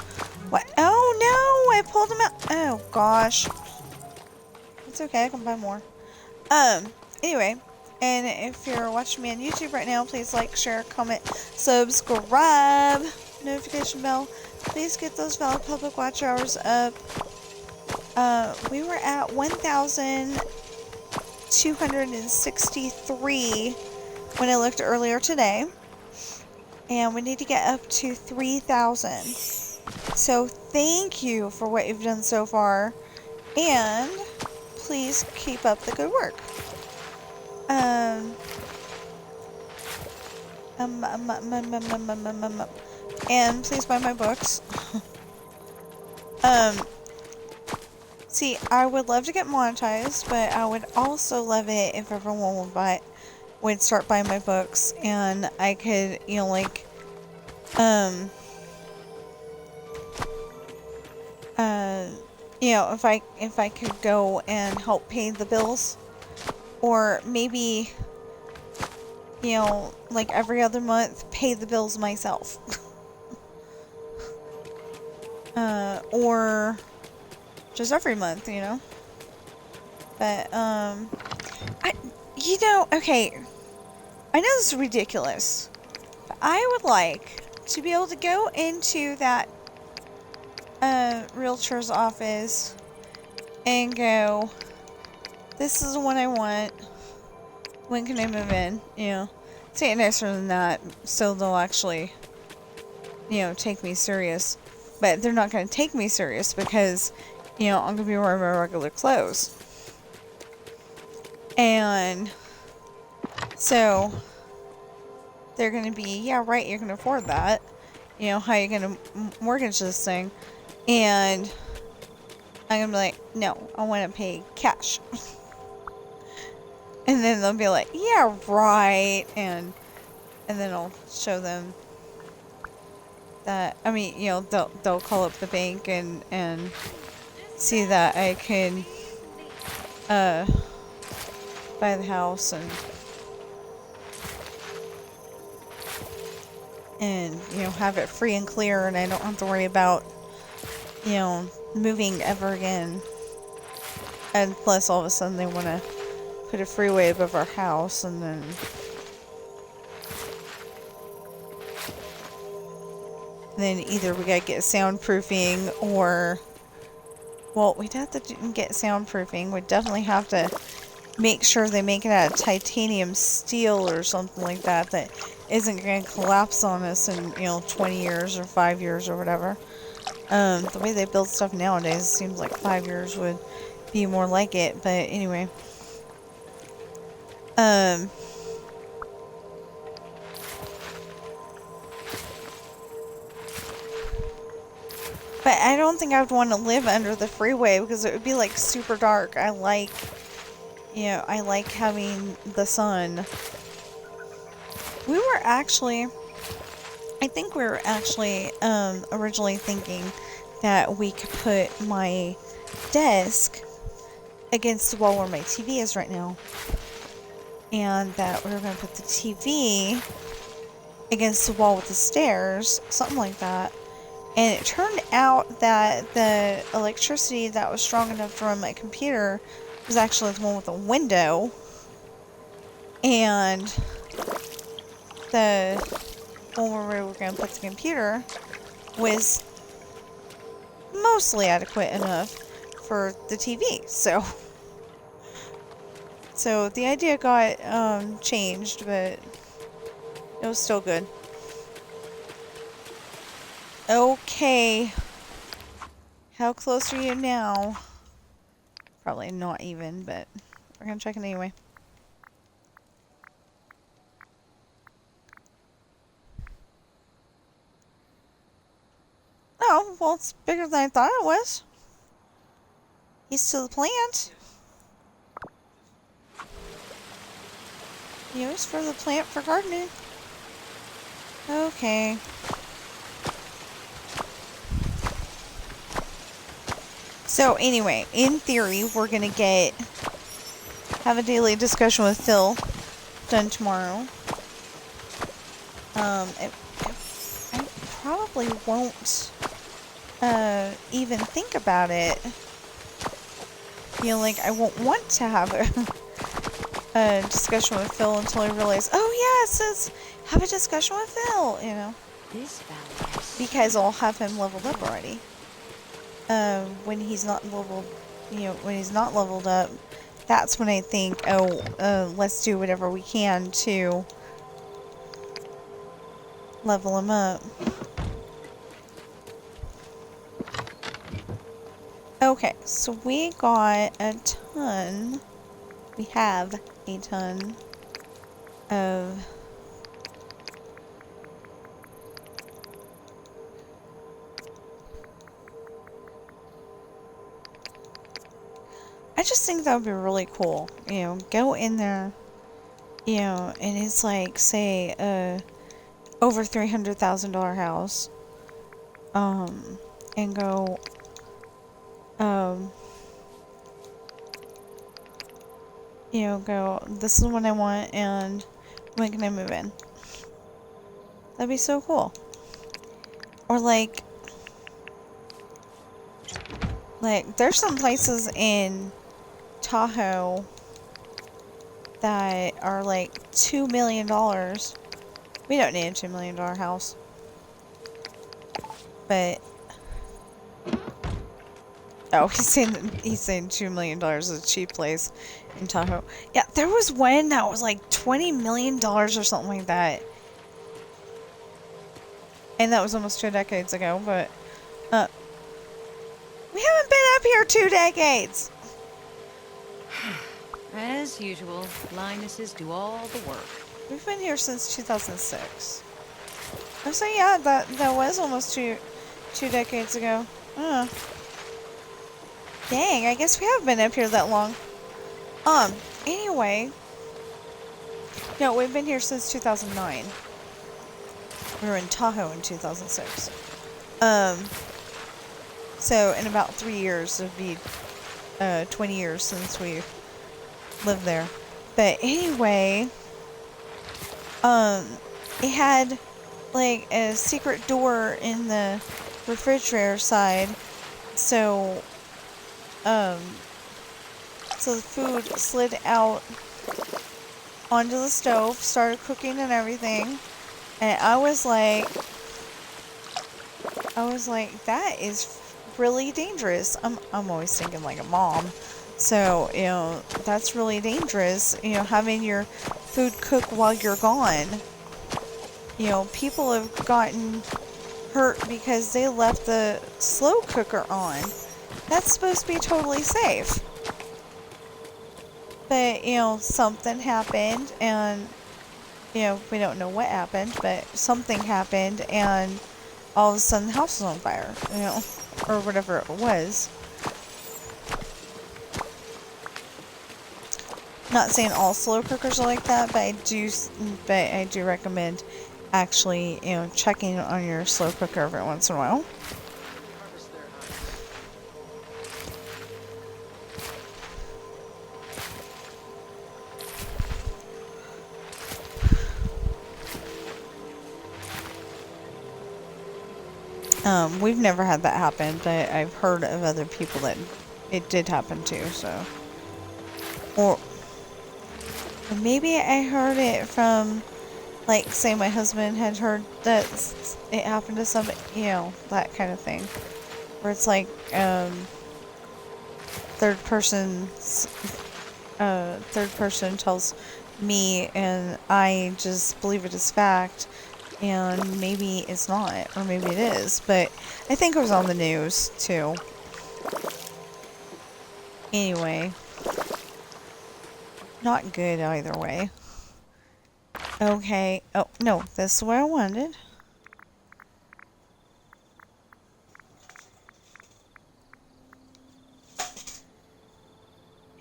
What? Oh, no! I pulled him out. Oh, gosh. It's okay. I can buy more. Anyway. And if you're watching me on YouTube right now, please like, share, comment, subscribe, notification bell. Please get those valid public watch hours up. We were at 1,263 when I looked earlier today. And we need to get up to 3,000. So thank you for what you've done so far. And please keep up the good work. And please buy my books. See, I would love to get monetized, but I would also love it if everyone would start buying my books, and I could, you know, like, you know, if I could go and help pay the bills, or maybe, you know, like every other month, pay the bills myself. Or just every month, you know. But, you know, okay, I know this is ridiculous, but I would like to be able to go into that, realtor's office and go, this is the one I want, when can I move in, you know, say it nicer than that, so they'll actually, you know, take me serious. But they're not going to take me serious because, you know, I'm going to be wearing my regular clothes. And so they're going to be, yeah, right, you're going to afford that. You know, how are you going to mortgage this thing? And I'm going to be like, no, I want to pay cash. And then they'll be like, yeah, right. And then I'll show them that, I mean, you know, they'll call up the bank and see that I can buy the house and you know, have it free and clear, and I don't have to worry about, you know, moving ever again. And plus all of a sudden they want to put a freeway above our house, and then either we gotta get soundproofing, or, well, we'd have to get soundproofing. We'd definitely have to make sure they make it out of titanium steel or something like that that isn't going to collapse on us in, you know, 20 years or 5 years or whatever. The way they build stuff nowadays, it seems like 5 years would be more like it, but anyway. But I don't think I would want to live under the freeway because it would be like super dark. I like, you know, I like having the sun. We were actually, I think we were actually originally thinking that we could put my desk against the wall where my TV is right now. And that we were going to put the TV against the wall with the stairs, something like that. And it turned out that the electricity that was strong enough to run my computer was actually the one with a window. And the one where we were going to put the computer was mostly adequate enough for the TV. So the idea got changed, but it was still good. Okay. How close are you now? Probably not even, but we're gonna check it anyway. Oh, well, it's bigger than I thought it was. He's to the plant. Used for the plant for gardening. Okay. So anyway, in theory, we're gonna have a daily discussion with Phil done tomorrow. I probably won't even think about it. You know, like, I won't want to have a discussion with Phil until I realize, oh yeah, it says have a discussion with Phil, you know. This valley is Because I'll have him leveled up already. When he's not leveled, when he's not leveled up, that's when I think, oh, let's do whatever we can to level him up. Okay, so we got a ton. We have a ton of I just think that would be really cool. You know, go in there, and it's like, say, over $300,000 house. And go, go, this is what I want, and when can I move in? That'd be so cool. Or like, there's some places in Tahoe that are like $2 million. We don't need a $2 million house. But oh, he's saying $2 million is a cheap place in Tahoe. Yeah, there was one that was like $20 million or something like that. And that was almost 2 decades ago, but we haven't been up here 2 decades. as usual. Linuses do all the work. We've been here since 2006. Oh, so yeah, that was almost two decades ago. Dang, I guess we have been up here that long. Anyway. No, we've been here since 2009. We were in Tahoe in 2006. So in about 3 years, it'd be 20 years since we lived there. But anyway, it had like a secret door in the refrigerator side, so so the food slid out onto the stove, started cooking and everything, and I was like, that is really dangerous. I'm always thinking like a mom, so that's really dangerous. Having your food cook while you're gone. People have gotten hurt because they left the slow cooker on. That's supposed to be totally safe. But, something happened, and, we don't know what happened, but something happened, and all of a sudden the house was on fire, or whatever it was. Not saying all slow cookers are like that, but I do recommend actually, checking on your slow cooker every once in a while. We've never had that happen, but I've heard of other people that it did happen to, so. Or maybe I heard it from, like, say my husband had heard that it happened to somebody, that kind of thing. Where it's like, third person tells me, and I just believe it as fact, And maybe it's not, or maybe it is, but I think it was on the news too. Anyway, not good either way. Okay. Oh, no, this is what I wanted.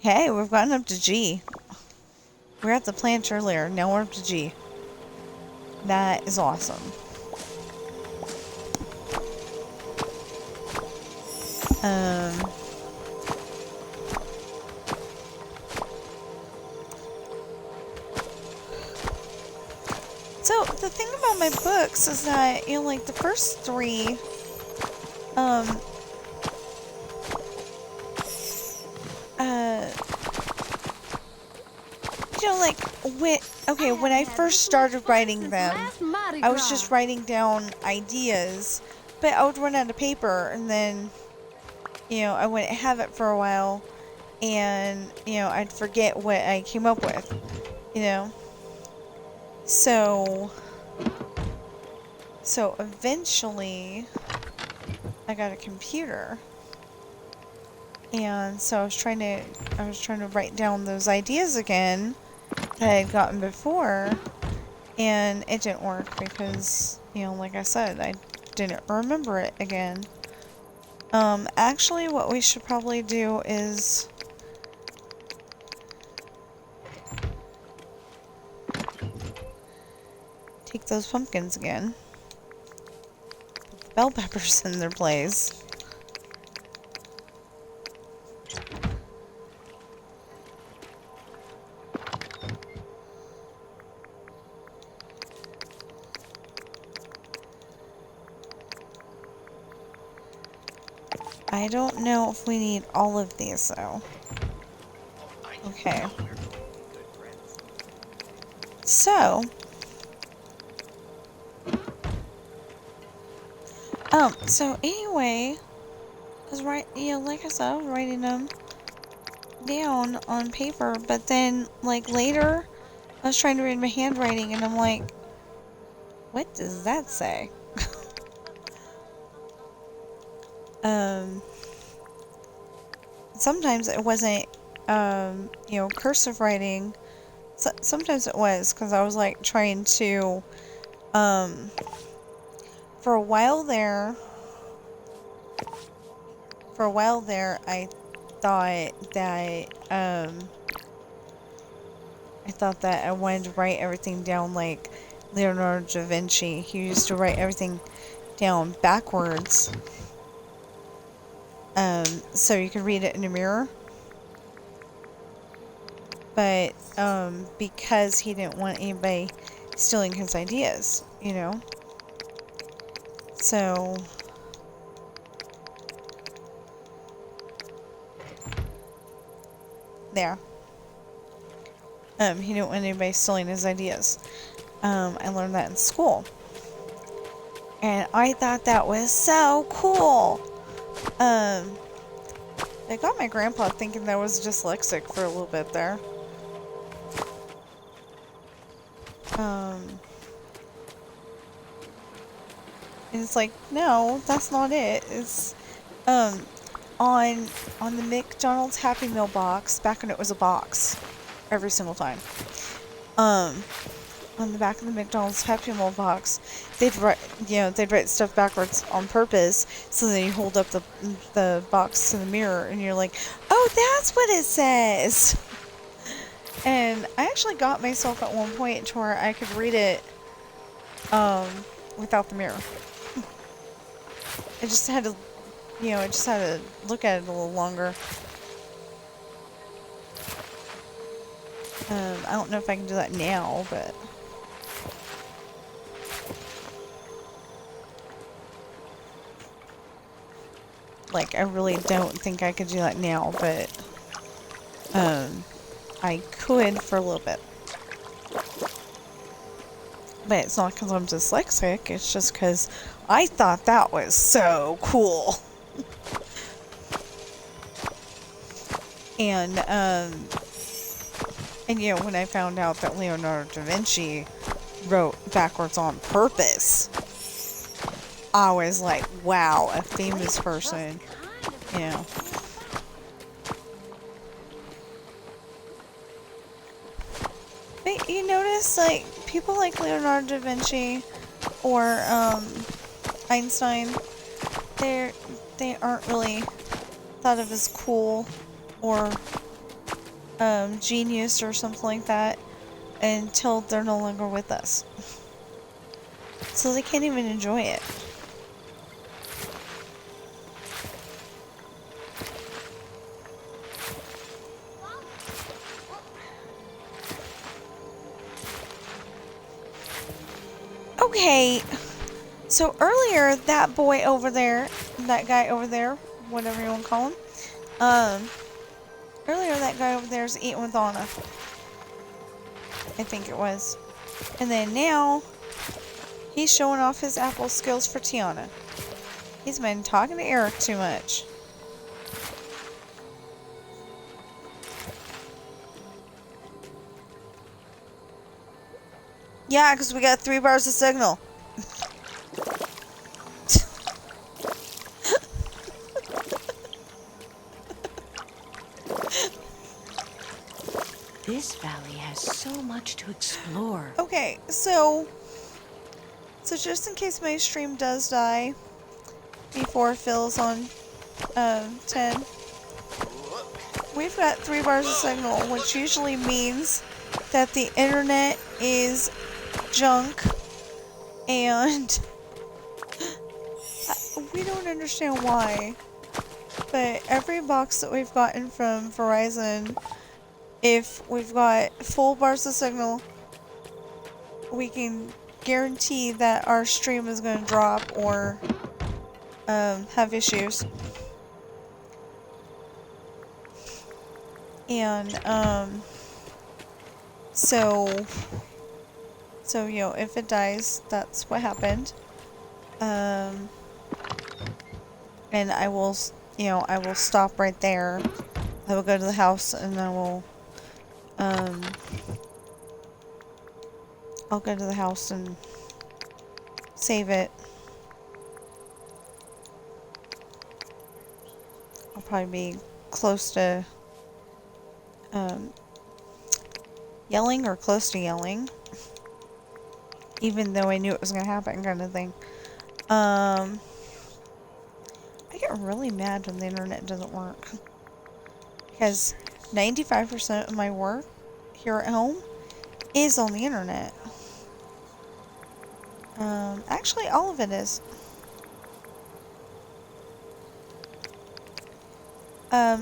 Hey, we've gotten up to G. We were at the plant earlier. Now we're up to G. That is awesome. So, the thing about my books is that, you know, like, the first three, you know, like, when I first started writing them, I was just writing down ideas, but I would run out of paper, and then, you know, I wouldn't have it for a while, and, you know, I'd forget what I came up with, you know? So eventually, I got a computer, and so I was trying to write down those ideas again that I had gotten before, and it didn't work because, you know, like I said, I didn't remember it again. Actually, what we should probably do is take those pumpkins again. Put the bell peppers in their place. I don't know if we need all of these, though. Okay. So, so anyway, I was like I said, I was writing them down on paper, but then, like, later, I was trying to read my handwriting, and I'm like, what does that say? Sometimes it wasn't, you know, cursive writing. Sometimes it was, because I was, like, trying to, for a while there, I thought that I wanted to write everything down like Leonardo da Vinci. He used to write everything down backwards, so you could read it in a mirror. But, because he didn't want anybody stealing his ideas, you know? So, there. He didn't want anybody stealing his ideas. I learned that in school. And I thought that was so cool. I got my grandpa thinking that I was dyslexic for a little bit there. And it's like, no, that's not it. It's, on the McDonald's Happy Meal box, back when it was a box, every single time. On the back of the McDonald's Happy Meal box, they'd write stuff backwards on purpose, so then you hold up the box to the mirror, and you're like, oh, that's what it says! And I actually got myself at one point to where I could read it, without the mirror. I just had to look at it a little longer. I don't know if I can do that now, but... Like, I really don't think I could do that now, but... I could for a little bit. But it's not because I'm dyslexic, it's just because I thought that was so cool. And you know, when I found out that Leonardo da Vinci wrote backwards on purpose. I was like, wow, a famous person, you know. But you notice, like, people like Leonardo da Vinci or Einstein, they aren't really thought of as cool or genius or something like that until they're no longer with us. So they can't even enjoy it. Okay, so earlier that boy over there, that guy over there, whatever you want to call him, earlier that guy over there is eating with Anna. I think it was. And then now, he's showing off his apple skills for Tiana. He's been talking to Eric too much. Yeah, because we got 3 bars of signal. This valley has so much to explore. Okay, so just in case my stream does die before Phil's on 10, we've got 3 bars of signal, which usually means that the internet is junk, and we don't understand why, but every box that we've gotten from Verizon, if we've got full bars of signal, we can guarantee that our stream is going to drop or have issues. And so you know, if it dies, that's what happened. And I will, you know, I will stop right there. I will go to the house and I will I'll go to the house and save it. I'll probably be close to yelling or close to yelling, even though I knew it was gonna happen, kind of thing. I get really mad when the internet doesn't work, because 95% of my work here at home is on the internet. Actually, all of it is.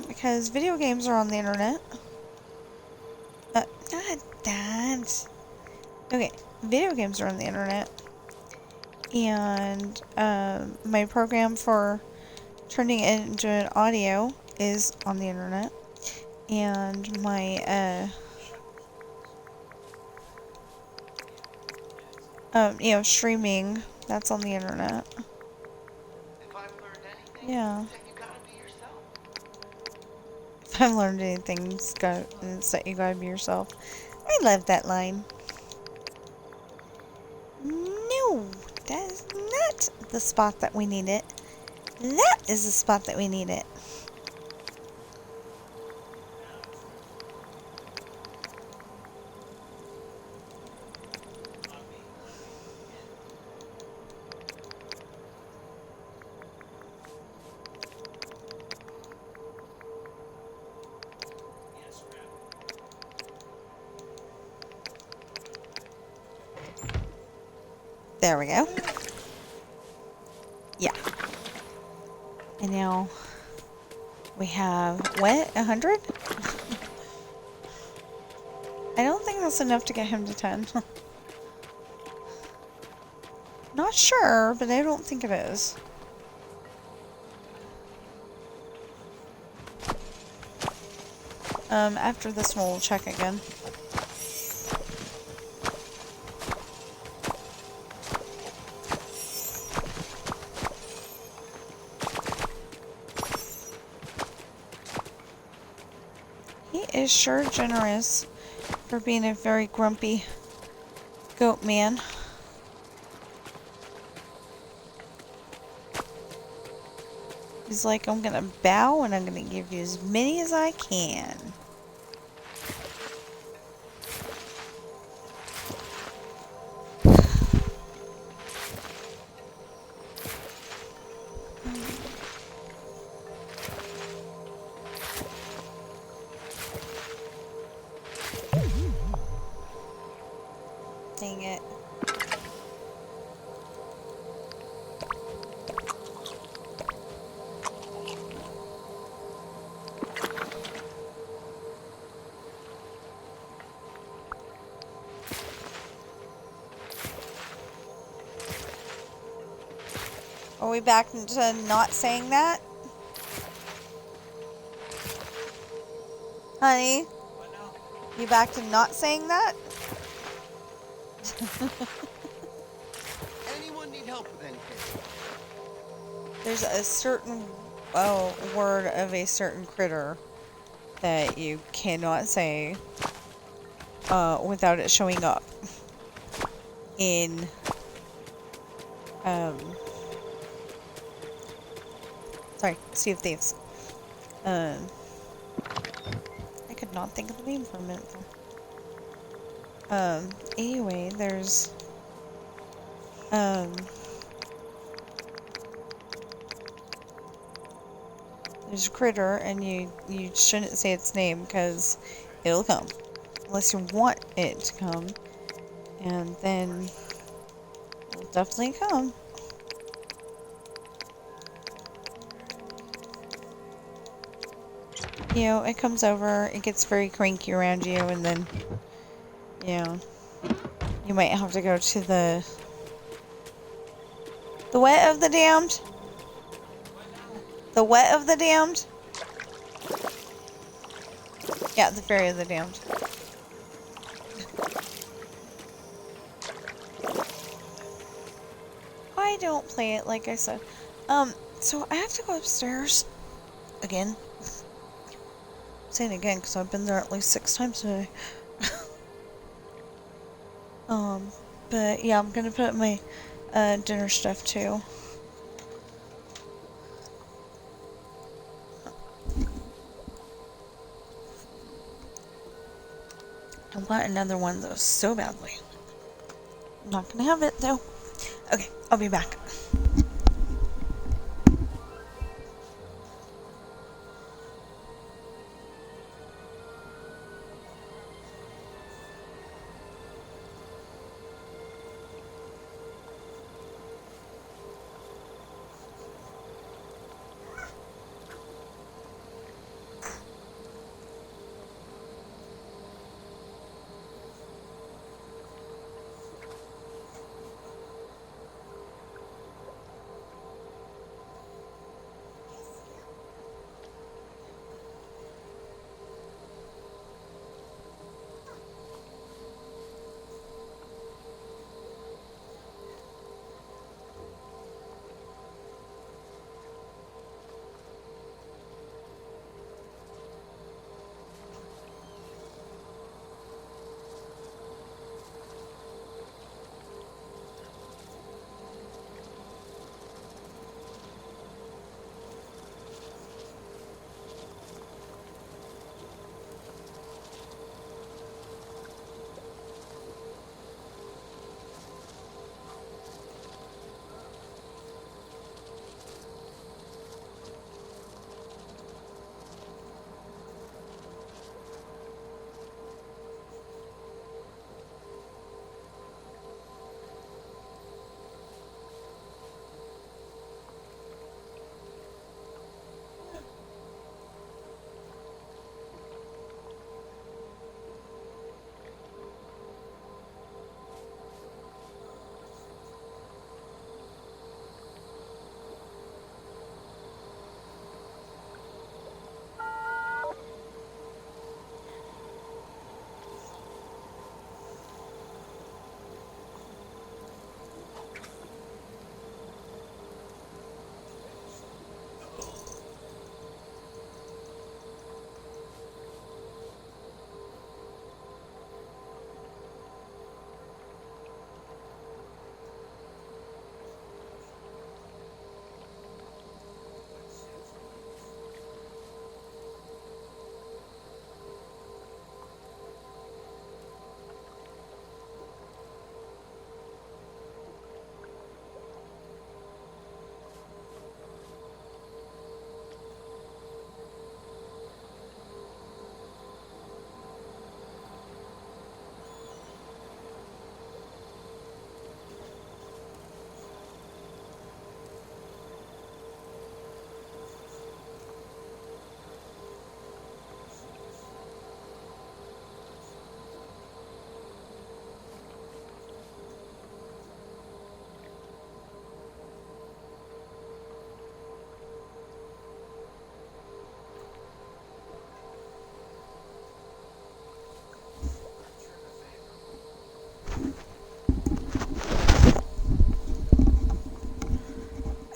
Because video games are on the internet. Not that. Okay, video games are on the internet. And, my program for turning it into an audio is on the internet. And my, you know, streaming, that's on the internet. If I've learned anything, Yeah. it's that you gotta be yourself. If I've learned anything, it's that you gotta be yourself. I love that line. No, that is not the spot that we need it. That is the spot that we need it. There we go. Yeah. And now we have, what, 100? I don't think that's enough to get him to 10. Not sure, but I don't think it is. After this one, we'll check again. He is sure generous for being a very grumpy Goat man. He's like, I'm gonna bow and I'm gonna give you as many as I can. Dang it. Are we back into not saying that? Honey? You back to not saying that? Anyone need help with anything? There's a certain word of a certain critter that you cannot say without it showing up in Sea of Thieves. I could not think of the name for a minute there. Anyway, there's a critter, and you shouldn't say its name because it'll come unless you want it to come, and then it'll definitely come. You know, it comes over, it gets very cranky around you, and then, you know, you might have to go to the wet of the damned? The wet of the damned? Yeah, the ferry of the damned. I don't play it, like I said. So I have to go upstairs again. I'm saying again because I've been there at least 6 times today. But yeah, I'm gonna put my dinner stuff too. I want another one of those so badly. I'm not gonna have it though. Okay, I'll be back.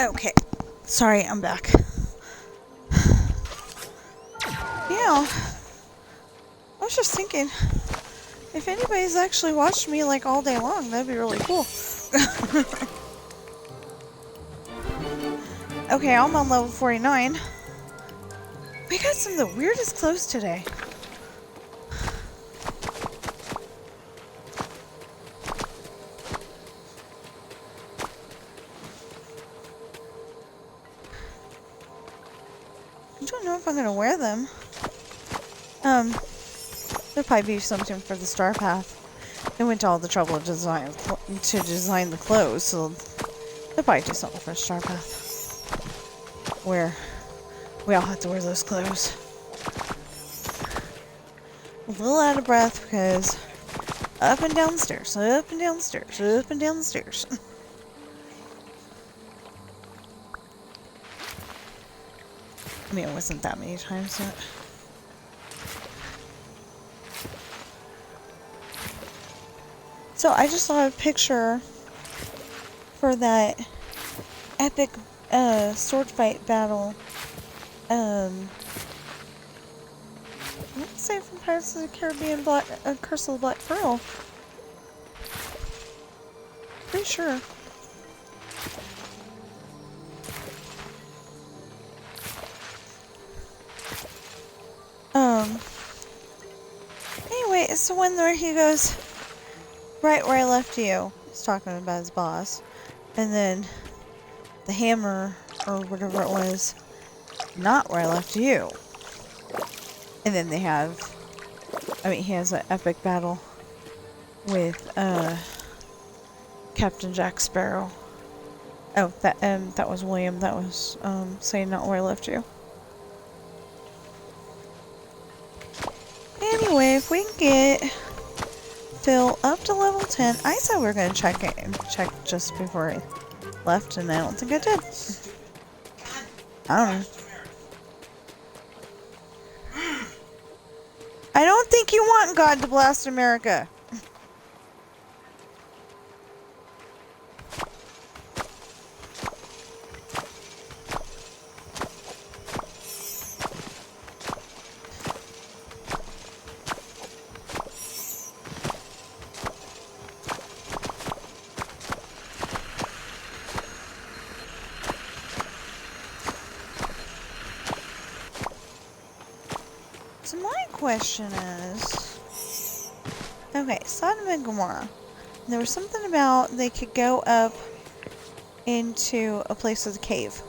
Okay. Sorry, I'm back. Yeah. I was just thinking, if anybody's actually watched me like all day long, that'd be really cool. Okay, I'm on level 49. We got some of the weirdest clothes today. I don't know if I'm gonna wear them. There'll probably be something for the Starpath. They went to all the trouble to design the clothes, so they'll probably do something for Starpath. Where we all have to wear those clothes. A little out of breath because up and down the stairs, up and down the stairs, up and down the stairs. I mean, it wasn't that many times yet. So I just saw a picture for that epic sword fight battle. I want to say from Pirates of the Caribbean Curse of the Black Pearl. Pretty sure. Anyway, it's the one where he goes, right where I left you. He's talking about his boss. And then the hammer, or whatever it was, not where I left you. And then they have, he has an epic battle with, Captain Jack Sparrow. Oh, that was William. That was, saying not where I left you. Anyway, if we can get Phil up to level 10, I said we were going to check just before I left, and I don't think I did. I don't know. I don't think you want God to blast America. So my question is, okay, Sodom and Gomorrah. There was something about they could go up into a place with a cave.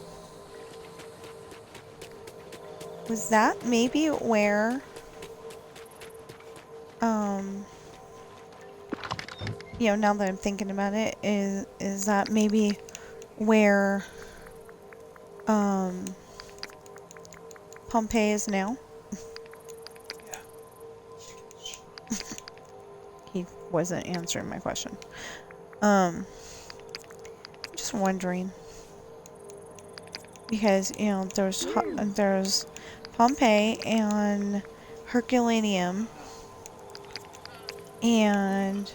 Was that maybe where, now that I'm thinking about it, is that maybe where, Pompeii is now? He wasn't answering my question. Just wondering. Because, there's Pompeii and Herculaneum. And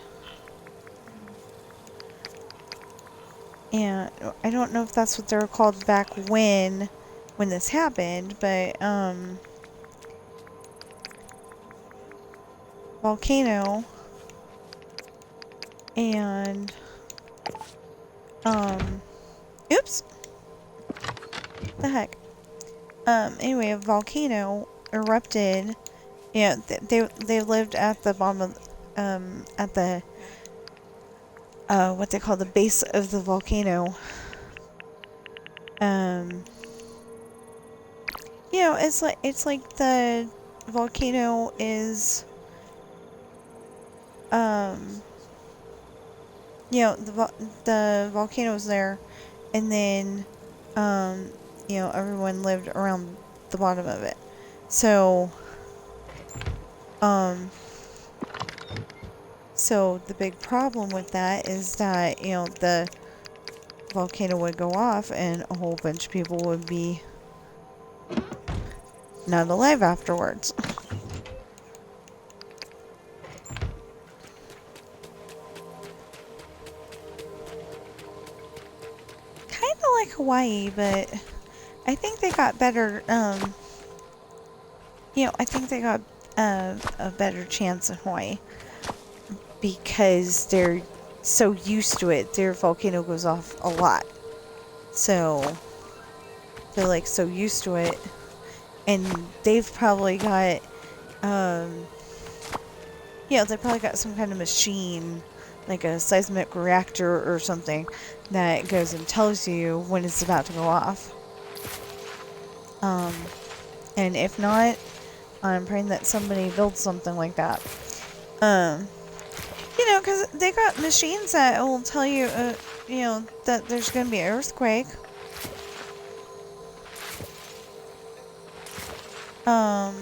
I don't know if that's what they were called back when this happened, but, Volcano and, oops! The heck? Anyway, a volcano erupted. Yeah, they lived at the bottom of, at the, what they call the base of the volcano. It's like the volcano is, the volcano was there, and then, everyone lived around the bottom of it. So, so the big problem with that is that, the volcano would go off and a whole bunch of people would be not alive afterwards. Kind of like Hawaii, but I think they got better, I think they got a better chance in Hawaii because they're so used to it. Their volcano goes off a lot. So they're like so used to it. And they've probably got, they probably got some kind of machine, like a seismic reactor or something, that goes and tells you when it's about to go off. And if not, I'm praying that somebody builds something like that. Because they got machines that will tell you, that there's going to be an earthquake. I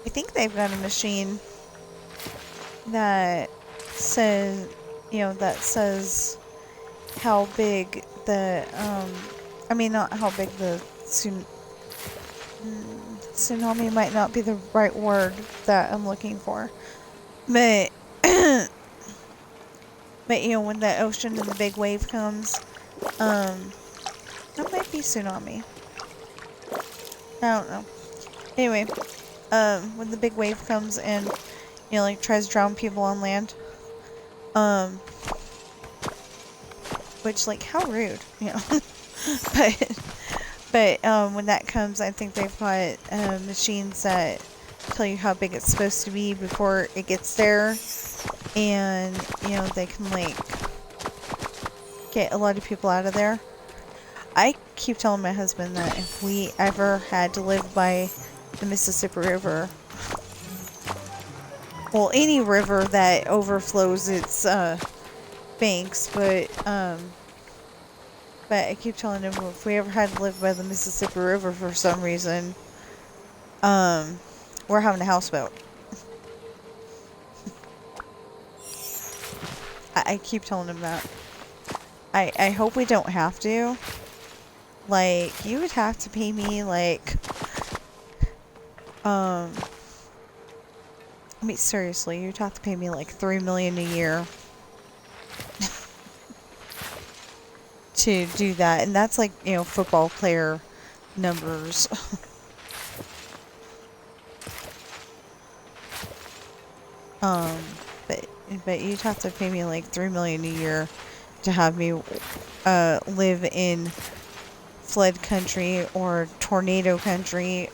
think they've got a machine that says, how big the, not how big the tsunami might not be the right word that I'm looking for. But, when the ocean and the big wave comes, that might be tsunami. I don't know. Anyway, when the big wave comes and, tries to drown people on land, which, how rude, but when that comes, I think they've got, machines that tell you how big it's supposed to be before it gets there, and, they can, get a lot of people out of there. I keep telling my husband that if we ever had to live by the Mississippi River, well, any river that overflows its banks, but I keep telling him if we ever had to live by the Mississippi River for some reason, we're having a houseboat. I keep telling him that. I hope we don't have to. You would have to pay me, seriously, you'd have to pay me, $3 million a year to do that. And that's, football player numbers. But you'd have to pay me, $3 million a year to have me, live in flood country or tornado country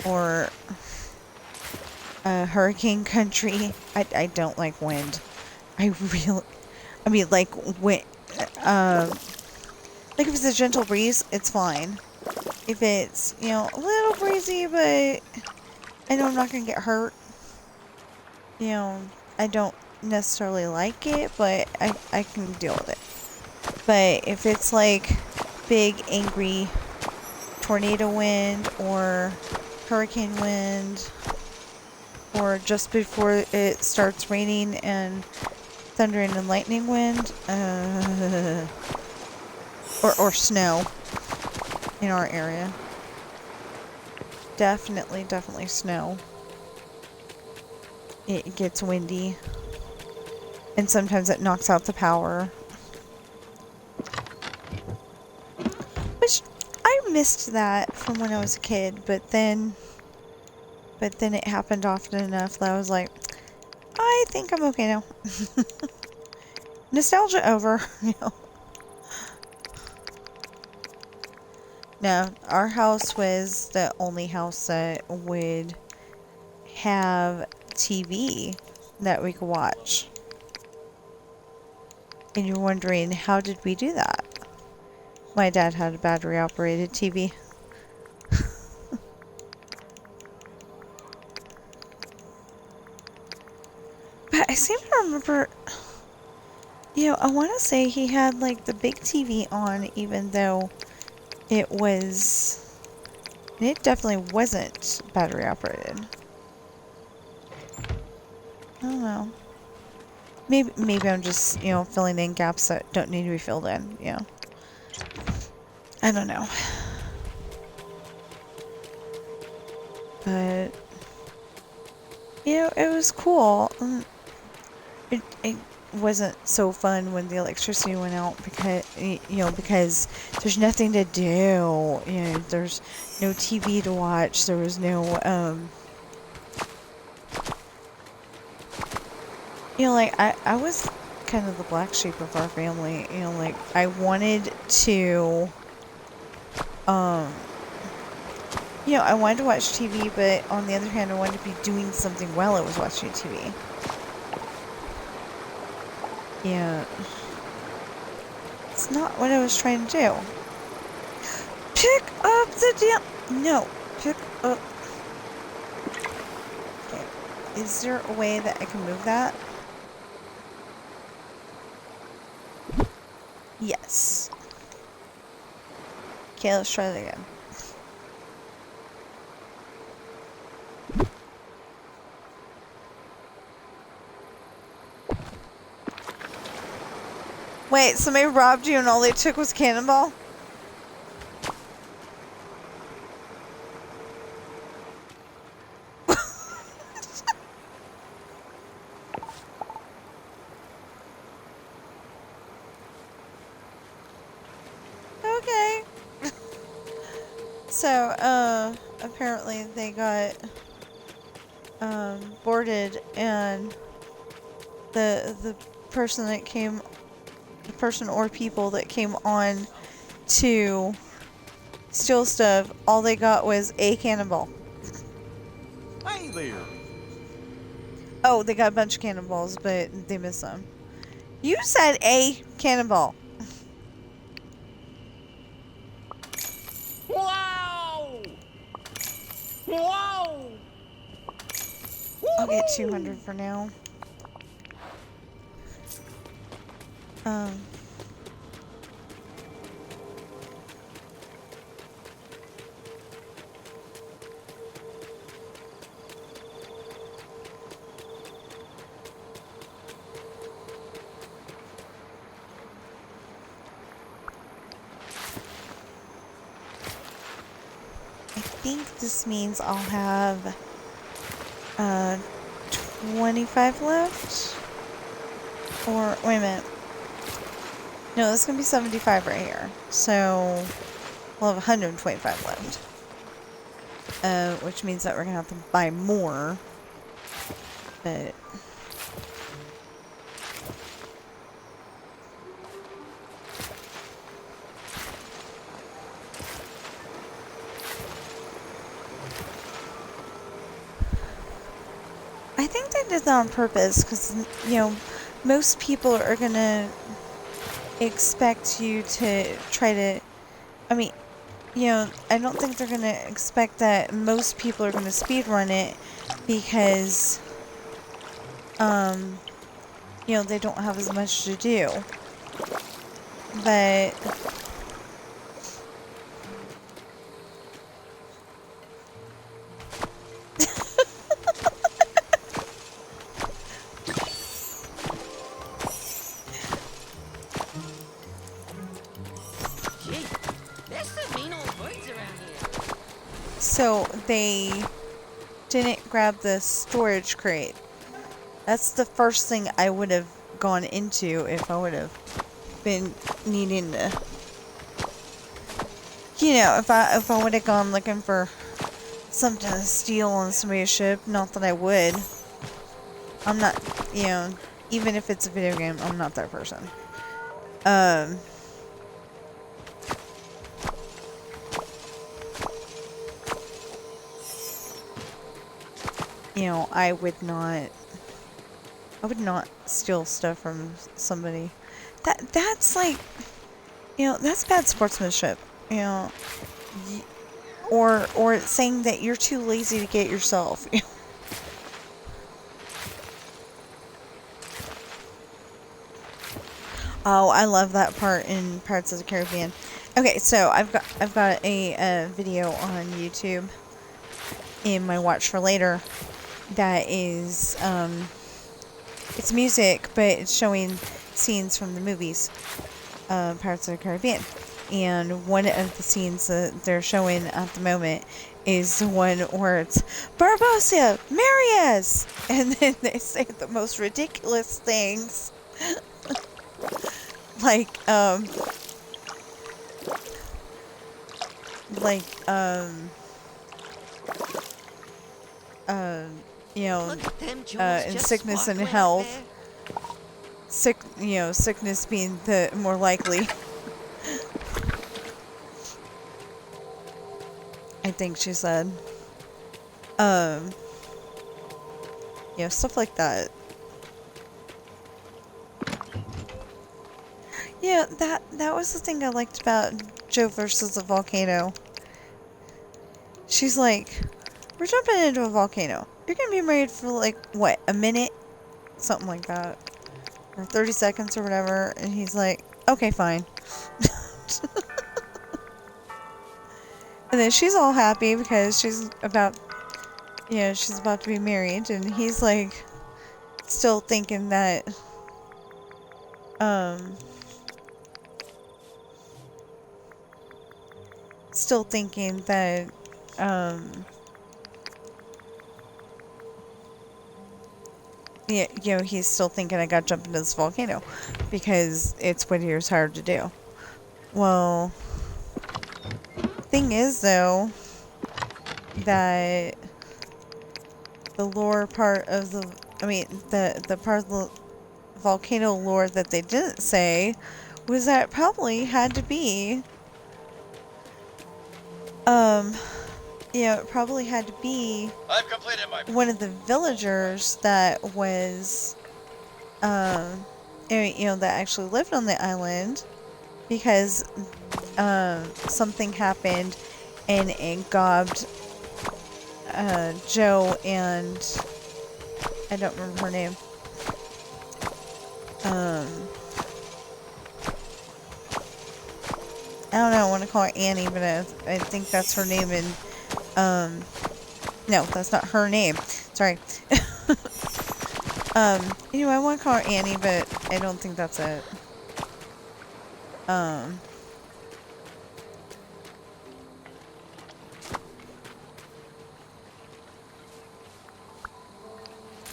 or hurricane country. I don't like wind. Wind, if it's a gentle breeze, it's fine. If it's, a little breezy, but I know I'm not gonna get hurt, I don't necessarily like it, but I can deal with it. But if it's big angry tornado wind or hurricane wind, or just before it starts raining and thundering and lightning wind, or snow in our area. Definitely snow. It gets windy, and sometimes it knocks out the power. Which, I missed that from when I was a kid, but then it happened often enough that I was like, I think I'm okay now. Nostalgia over, No, our house was the only house that would have TV that we could watch. And you're wondering, how did we do that? My dad had a battery-operated TV. But I seem to remember, I want to say he had, the big TV on, even though it definitely wasn't battery-operated. I don't know. Maybe I'm just, filling in gaps that don't need to be filled in, I don't know. But, it was cool. wasn't so fun when the electricity went out because, because there's nothing to do. There's no TV to watch. There was no, like, I was kind of the black sheep of our family. Like, I wanted to, I wanted to watch TV, but on the other hand, I wanted to be doing something while I was watching TV. Yeah. It's not what I was trying to do. Pick up the damn... No. Pick up... Okay. Is there a way that I can move that? Yes. Okay, let's try that again. Wait, somebody robbed you and all they took was cannonball? Okay. So, apparently they got, boarded, and the person that came... the person or people that came on to steal stuff, all they got was a cannonball. Hey there. Oh, they got a bunch of cannonballs, but they missed some. You said a cannonball. Wow! Whoa! I'll get 200 for now. I think this means I'll have 25 left. Or wait a minute. No, this is gonna be 75 right here. So we'll have 125 left. Which means that we're gonna have to buy more. But I think they did that on purpose because, most people are gonna expect you to try to, I mean, I don't think they're gonna expect that most people are gonna speedrun it because, they don't have as much to do. But Gee, there's some mean old birds around here. so they didn't grab the storage crate. That's the first thing I would have gone into if I would have been needing to, if I would have gone looking for something to steal on somebody's ship. Not that I would. I'm not, even if it's a video game, I'm not that person. I would not steal stuff from somebody. That's like, that's bad sportsmanship. Or it's saying that you're too lazy to get yourself. Oh, I love that part in Pirates of the Caribbean. Okay, so I've got a video on YouTube in my watch for later that is it's music, but it's showing scenes from the movies, Pirates of the Caribbean. And one of the scenes that they're showing at the moment is the one where it's Barbossa, marry us! And then they say the most ridiculous things. like, you know, Look at them jewels in just sickness and sparkling up health, there. sickness being the more likely. I think she said. Stuff like that. Yeah, that was the thing I liked about Joe versus the volcano. She's like, we're jumping into a volcano. You're gonna be married for like, what, a minute? Something like that. Or 30 seconds or whatever. And he's like, okay, fine. And then she's all happy because she's about to be married. And he's like, still thinking that, he's still thinking I gotta jump into this volcano because it's what he's hired to do. Well, thing is though, that the lore part of the part of the volcano lore that they didn't say was that it probably had to be it probably had to be I've completed my... one of the villagers that was that actually lived on the island, because something happened and it gobbed Joe and I don't remember her name. I don't know, I want to call her Annie, but I think that's her name in, no, that's not her name. Sorry. Anyway, I want to call her Annie, but I don't think that's it.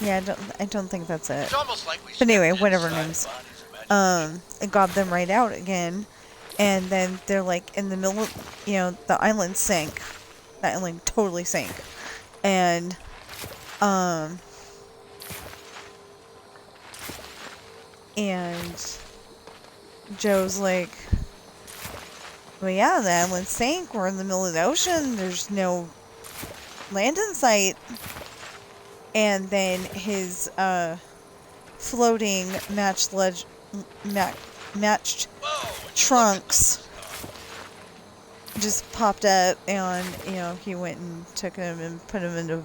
Yeah, I don't think that's it. It's almost like we But anyway, stepped whatever inside names. Bonnie's imagination. It got them right out again. And then they're like in the middle of, the island sank. The island totally sank. And, Joe's like, well, yeah, the island sank. We're in the middle of the ocean. There's no land in sight. And then his, floating matched trunks just popped up, and he went and took him and put him into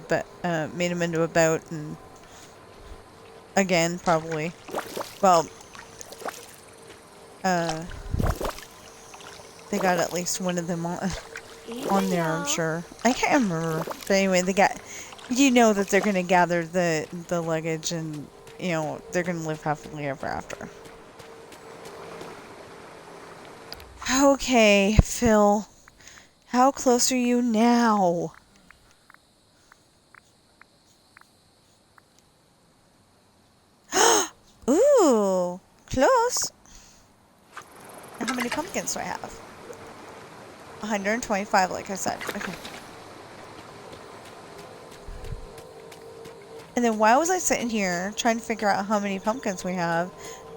made him into a boat, and again probably, well, they got at least one of them on there, I'm sure. I can't remember, but anyway, they got, that they're gonna gather the luggage, and they're gonna live happily ever after. Okay, Phil. How close are you now? Ooh, close. And how many pumpkins do I have? 125, like I said. Okay. And then why was I sitting here trying to figure out how many pumpkins we have?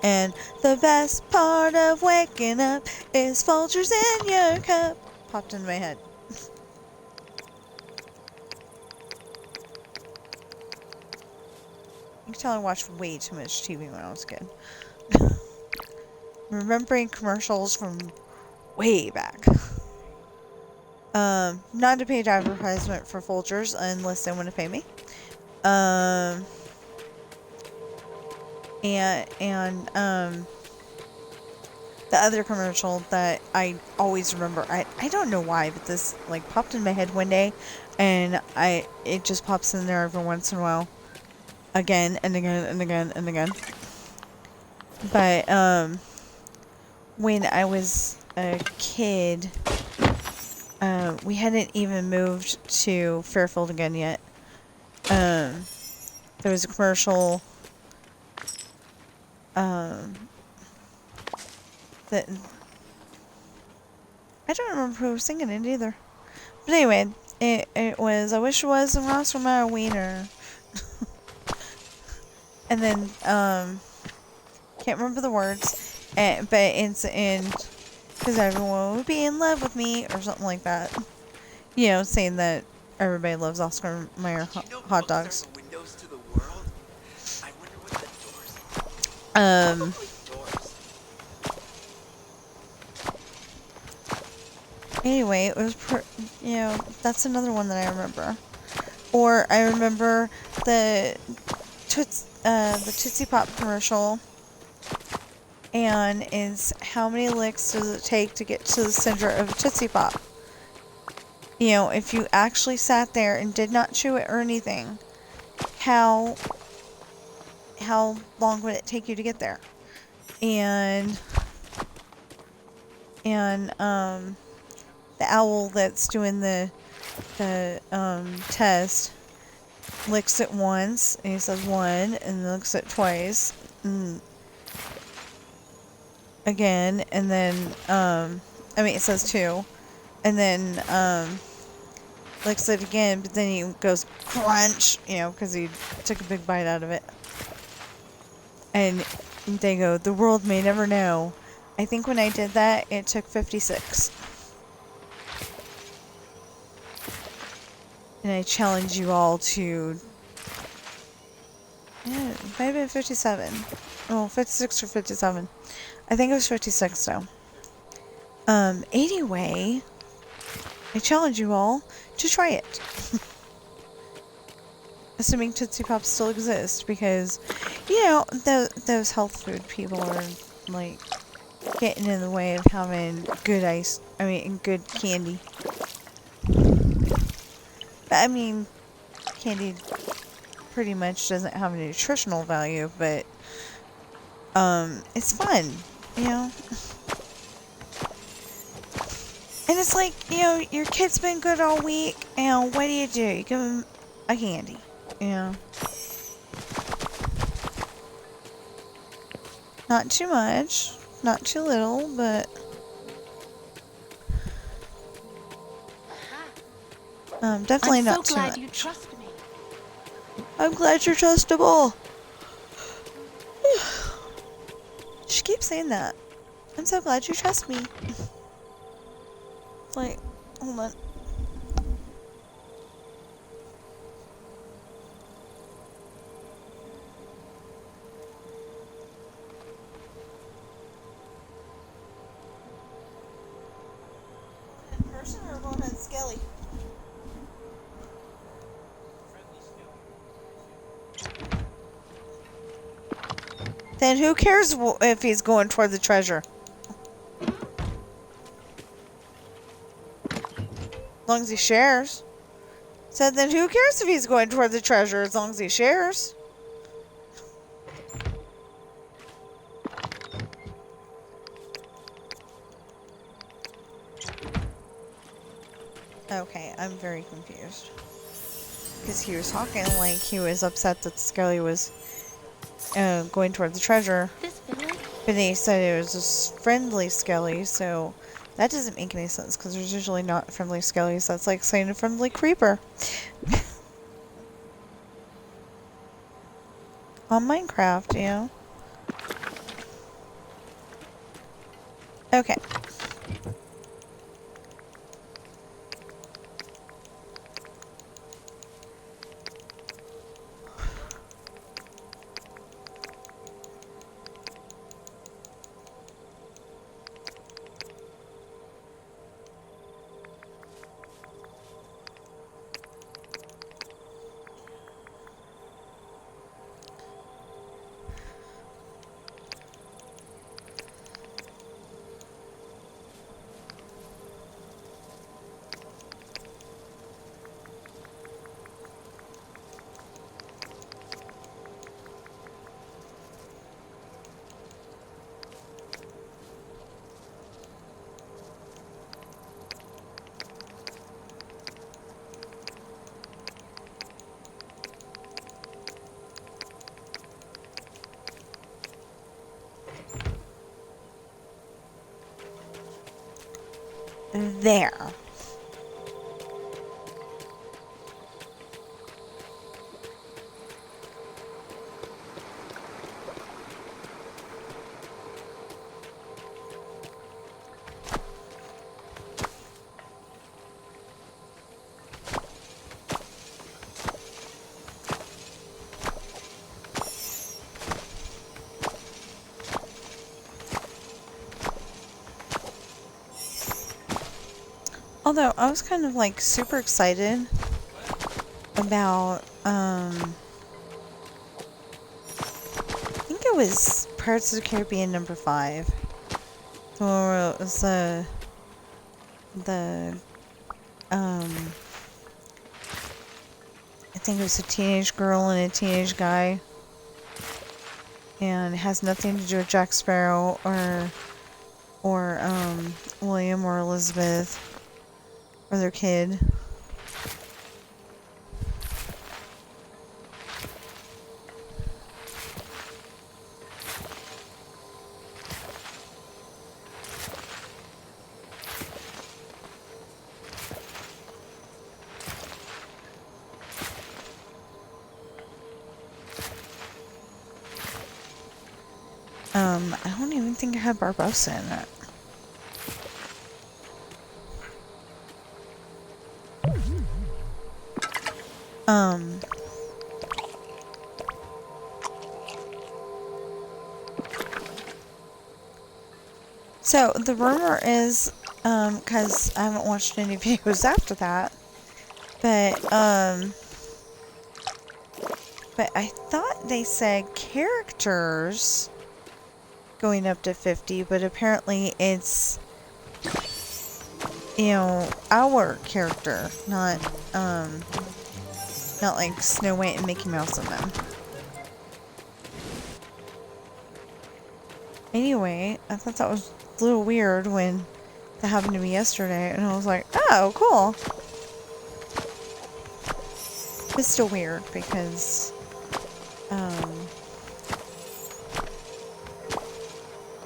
And the best part of waking up is Folgers in your cup. Popped into my head. You can tell I watched way too much TV when I was a kid. Remembering commercials from way back. Not a paid advertisement for Folgers unless they want to pay me. The other commercial that I always remember, I don't know why, but this like popped in my head one day, and it just pops in there every once in a while, again and again and again and again. But when I was a kid, we hadn't even moved to Fairfield again yet. There was a commercial that I don't remember who was singing it either. But anyway, it was I wish it was a Ross from my wiener. And then can't remember the words, but it's in because everyone would be in love with me or something like that. You know, saying that everybody loves Oscar Mayer hot dogs. Are the windows to the world? I wonder what the doors are. Doors. Anyway, it was you know, that's another one that I remember. Or I remember the Tootsie Pop commercial. And it's how many licks does it take to get to the center of a Tootsie Pop? You know, if you actually sat there and did not chew it or anything, how long would it take you to get there? And the owl that's doing the test licks it once, and he says one, and looks at it twice, and again, and then I mean it says two, and then licks it again, but then he goes crunch, you know, because he took a big bite out of it. And they go, the world may never know. I think when I did that, it took 56. And I challenge you all to... Yeah, it might have been 57. Oh, 56 or 57. I think it was 56, though. Anyway, I challenge you all to try it. Assuming Tootsie Pops still exist, because, you know, those health food people are, like, getting in the way of having good good candy. But, I mean, candy pretty much doesn't have a nutritional value, but, it's fun, you know? And it's like, you know, your kid's been good all week, and what do? You give them a candy, you know? Not too much, not too little, but... definitely I'm not so too glad much. you trust me. I'm glad you're trustable. She keeps saying that. I'm so glad you trust me. Like, hold on. In person or going on Skelly? Then who cares if he's going toward the treasure? As long as he shares. So then who cares if he's going toward the treasure as long as he shares? Okay, I'm very confused. Because he was talking like he was upset that Skelly was going toward the treasure. This village? But he said it was a friendly Skelly, so that doesn't make any sense because there's usually not friendly Skellies. That's like saying a friendly creeper. On Minecraft, you know? Okay. there. Although I was kind of like super excited about I think it was Pirates of the Caribbean #5. The one where it was the I think it was a teenage girl and a teenage guy, and it has nothing to do with Jack Sparrow or William or Elizabeth or their kid. I don't even think I had Barbossa in it. So the rumor is, because I haven't watched any videos after that, but I thought they said characters going up to 50, but apparently it's, you know, our character, not like Snow White and Mickey Mouse in them. Anyway, I thought that was a little weird when that happened to me yesterday, and I was like, oh, cool. It's still weird because,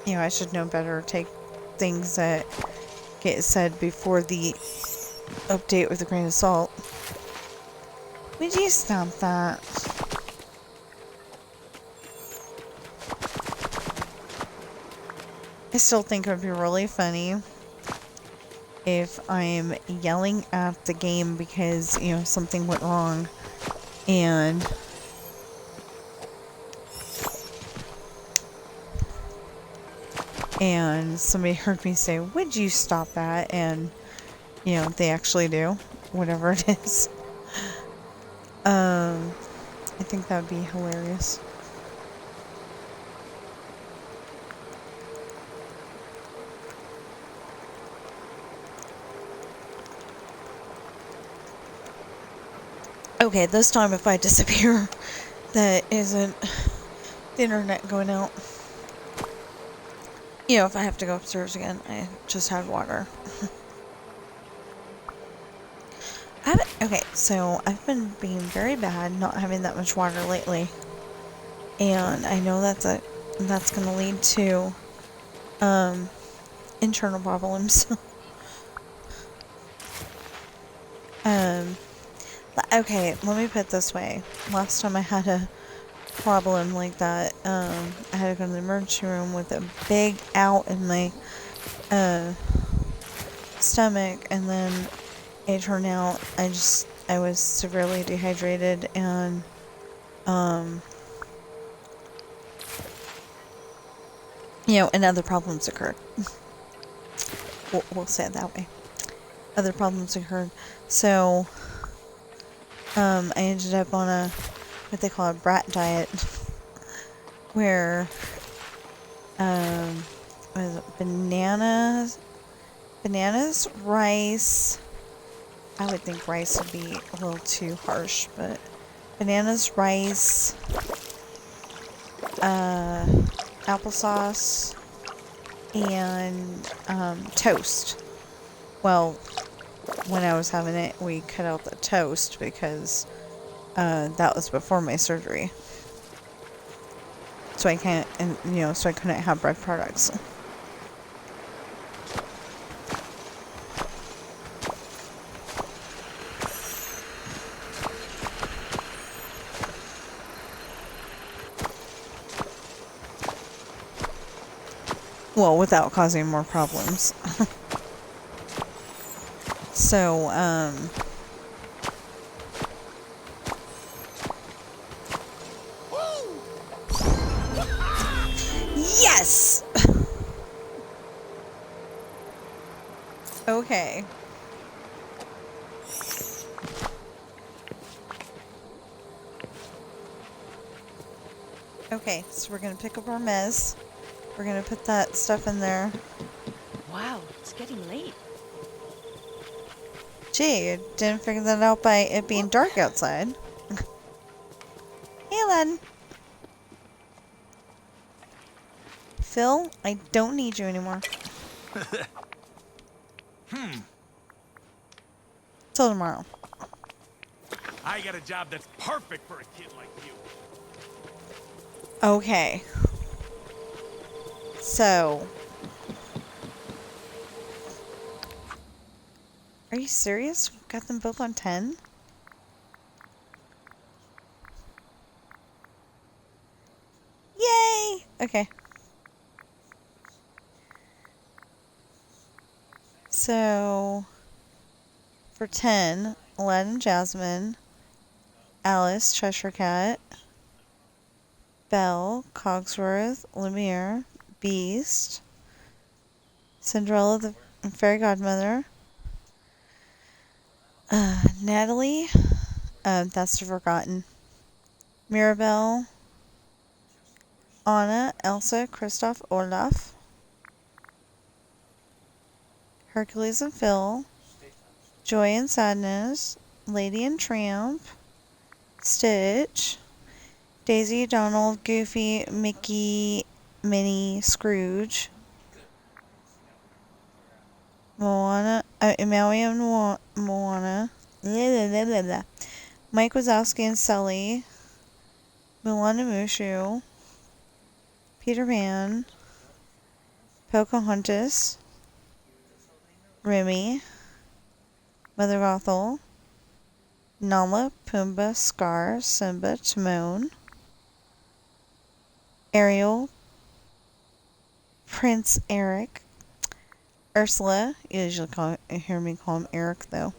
you know, I should know better. Take things that get said before the update with a grain of salt. Would you stop that? I still think it would be really funny if I'm yelling at the game because, you know, something went wrong and somebody heard me say, would you stop that? And, you know, they actually do, whatever it is. I think that would be hilarious. Okay, this time if I disappear, that isn't the internet going out. You know, if I have to go upstairs again, I just had water. Okay, so I've been being very bad not having that much water lately. And I know that's going to lead to internal problems. Okay, let me put it this way. Last time I had a problem like that, I had to go to the emergency room with a big out in my stomach, and then it turned out I was severely dehydrated, and you know, and other problems occurred. We'll say it that way. Other problems occurred. So I ended up on a what they call a brat diet, where was it bananas, rice. I would think rice would be a little too harsh, but bananas, rice, applesauce, and toast. Well, when I was having it, we cut out the toast because that was before my surgery. So I can't, and you know, so I couldn't have bread products. Well, without causing more problems. So, yes! Okay. Okay, so we're gonna pick up our mez. We're gonna put that stuff in there. Wow, it's getting late. Gee, I didn't figure that out by it being dark outside. Hey, Aladdin. Phil, I don't need you anymore. Till tomorrow. I got a job that's perfect for a kid like you. Okay. So. Are you serious? We've got them both on 10? Yay! Okay. So, for 10, Aladdin, Jasmine, Alice, Cheshire Cat, Belle, Cogsworth, Lumiere, Beast, Cinderella, the Fairy Godmother, Natalie, that's the Forgotten, Mirabelle, Anna, Elsa, Kristoff, Olaf, Hercules and Phil, Joy and Sadness, Lady and Tramp, Stitch, Daisy, Donald, Goofy, Mickey, Minnie, Scrooge, Moana, Maui and Moana, Mike Wazowski and Sully, Mulan and Mushu, Peter Pan, Pocahontas, Remy, Mother Gothel, Nala, Pumbaa, Scar, Simba, Timon, Ariel, Prince Eric, Ursula, you usually hear me call him Eric though,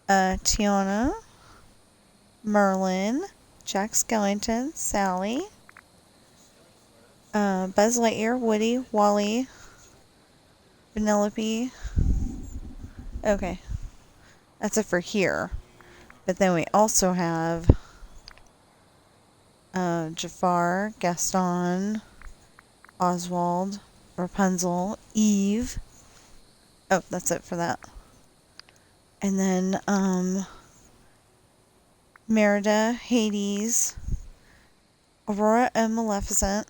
Tiana, Merlin, Jack Skellington, Sally, Buzz Lightyear, Woody, Wally, Penelope. Okay, that's it for here. But then we also have Jafar, Gaston, Oswald, Rapunzel, Eve. Oh, that's it for that. And then Merida, Hades, Aurora and Maleficent,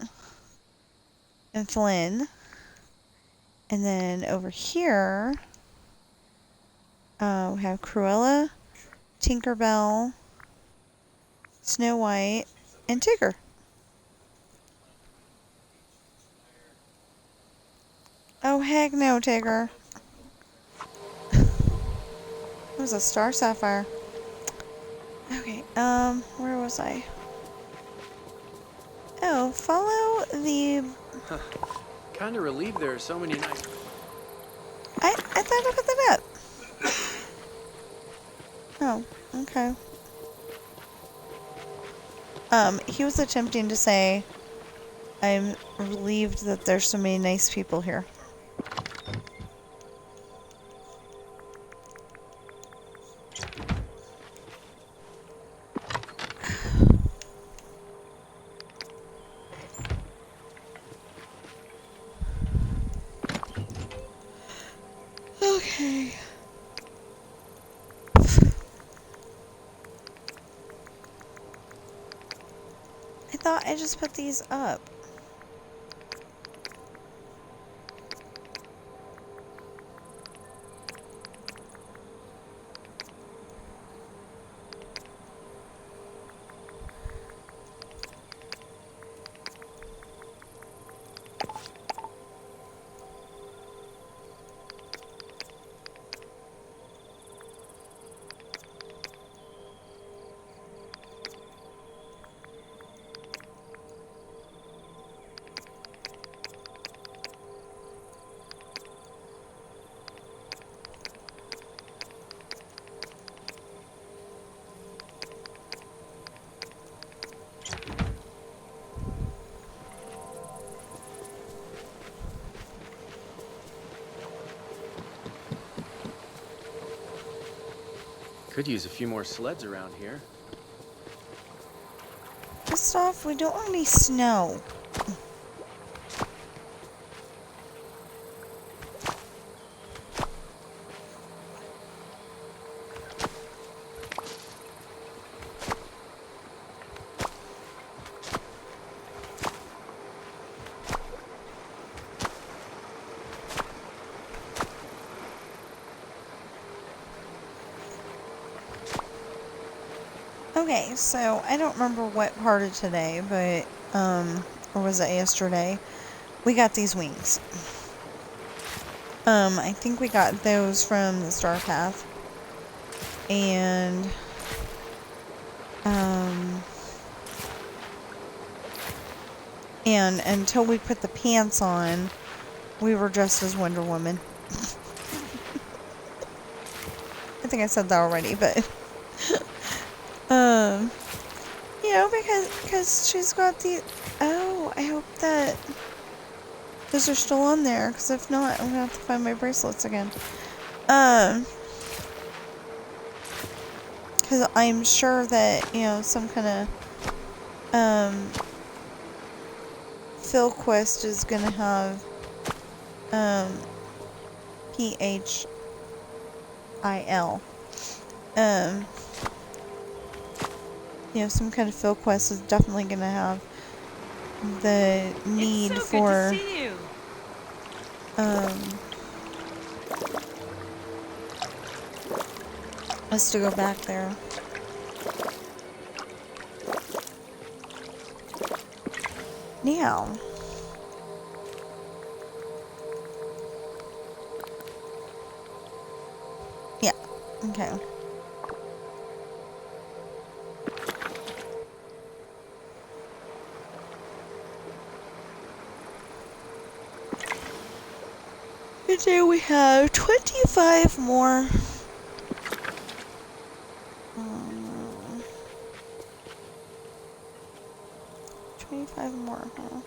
and Flynn. And then over here, we have Cruella, Tinkerbell, Snow White, and Tigger. Oh, heck no, Tigger. It was a star sapphire. Okay, where was I? Oh, follow the... Kinda relieved there are so many nice... I thought I put that up. Oh, okay. He was attempting to say, I'm relieved that there's so many nice people here. Okay. I thought I just put these up. Could use a few more sleds around here. First off, we don't want any snow. Okay, so I don't remember what part of today, but, or was it yesterday? We got these wings. I think we got those from the Starpath. And, and until we put the pants on, we were dressed as Wonder Woman. I think I said that already, but... you know, because she's got the... Oh, I hope that those are still on there, because if not, I'm gonna have to find my bracelets again. Because I'm sure that, you know, some kind of, Phil Quest is gonna have, PHIL. You know, some kind of Phil Quest is definitely gonna have the need it's so for, good to see you. us to go back there. Now, yeah, okay. And there we have 25 more. 25 more, huh?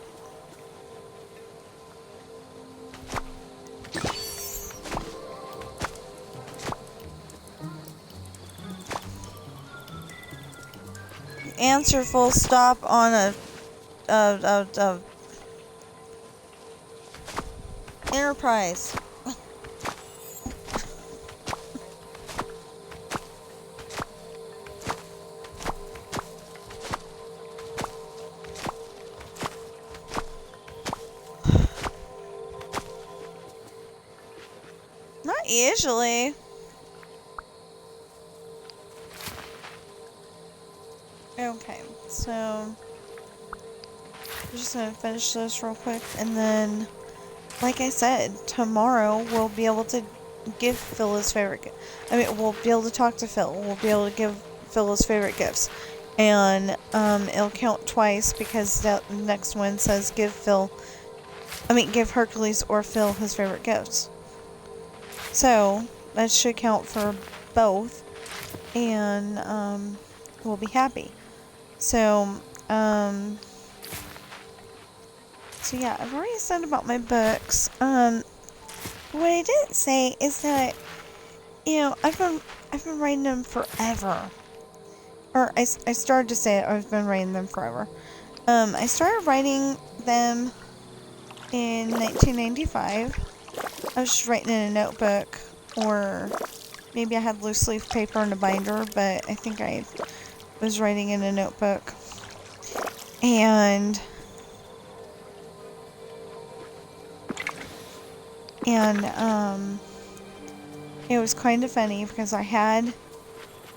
Answer full stop on a Enterprise. Not usually. Okay, so I'm just gonna finish this real quick, and then, like I said, tomorrow we'll be able to give Phil his favorite. We'll be able to talk to Phil. We'll be able to give Phil his favorite gifts, and it'll count twice because that next one says give Hercules or Phil his favorite gifts. So that should count for both, and we'll be happy. So yeah, I've already said about my books. What I didn't say is that, you know, I've been writing them forever. Or I started to say it, I've been writing them forever. I started writing them in 1995. I was just writing in a notebook, or maybe I had loose leaf paper in a binder, but I think I was writing in a notebook. And it was kind of funny because I had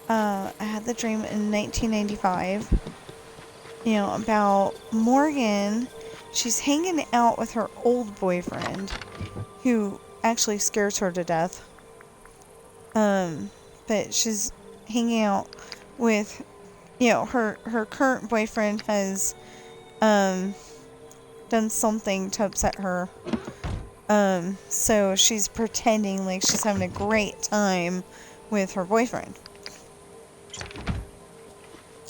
the dream in 1995, you know, about Morgan. She's hanging out with her old boyfriend, who actually scares her to death. But she's hanging out with, you know, her current boyfriend has done something to upset her. So she's pretending like she's having a great time with her boyfriend.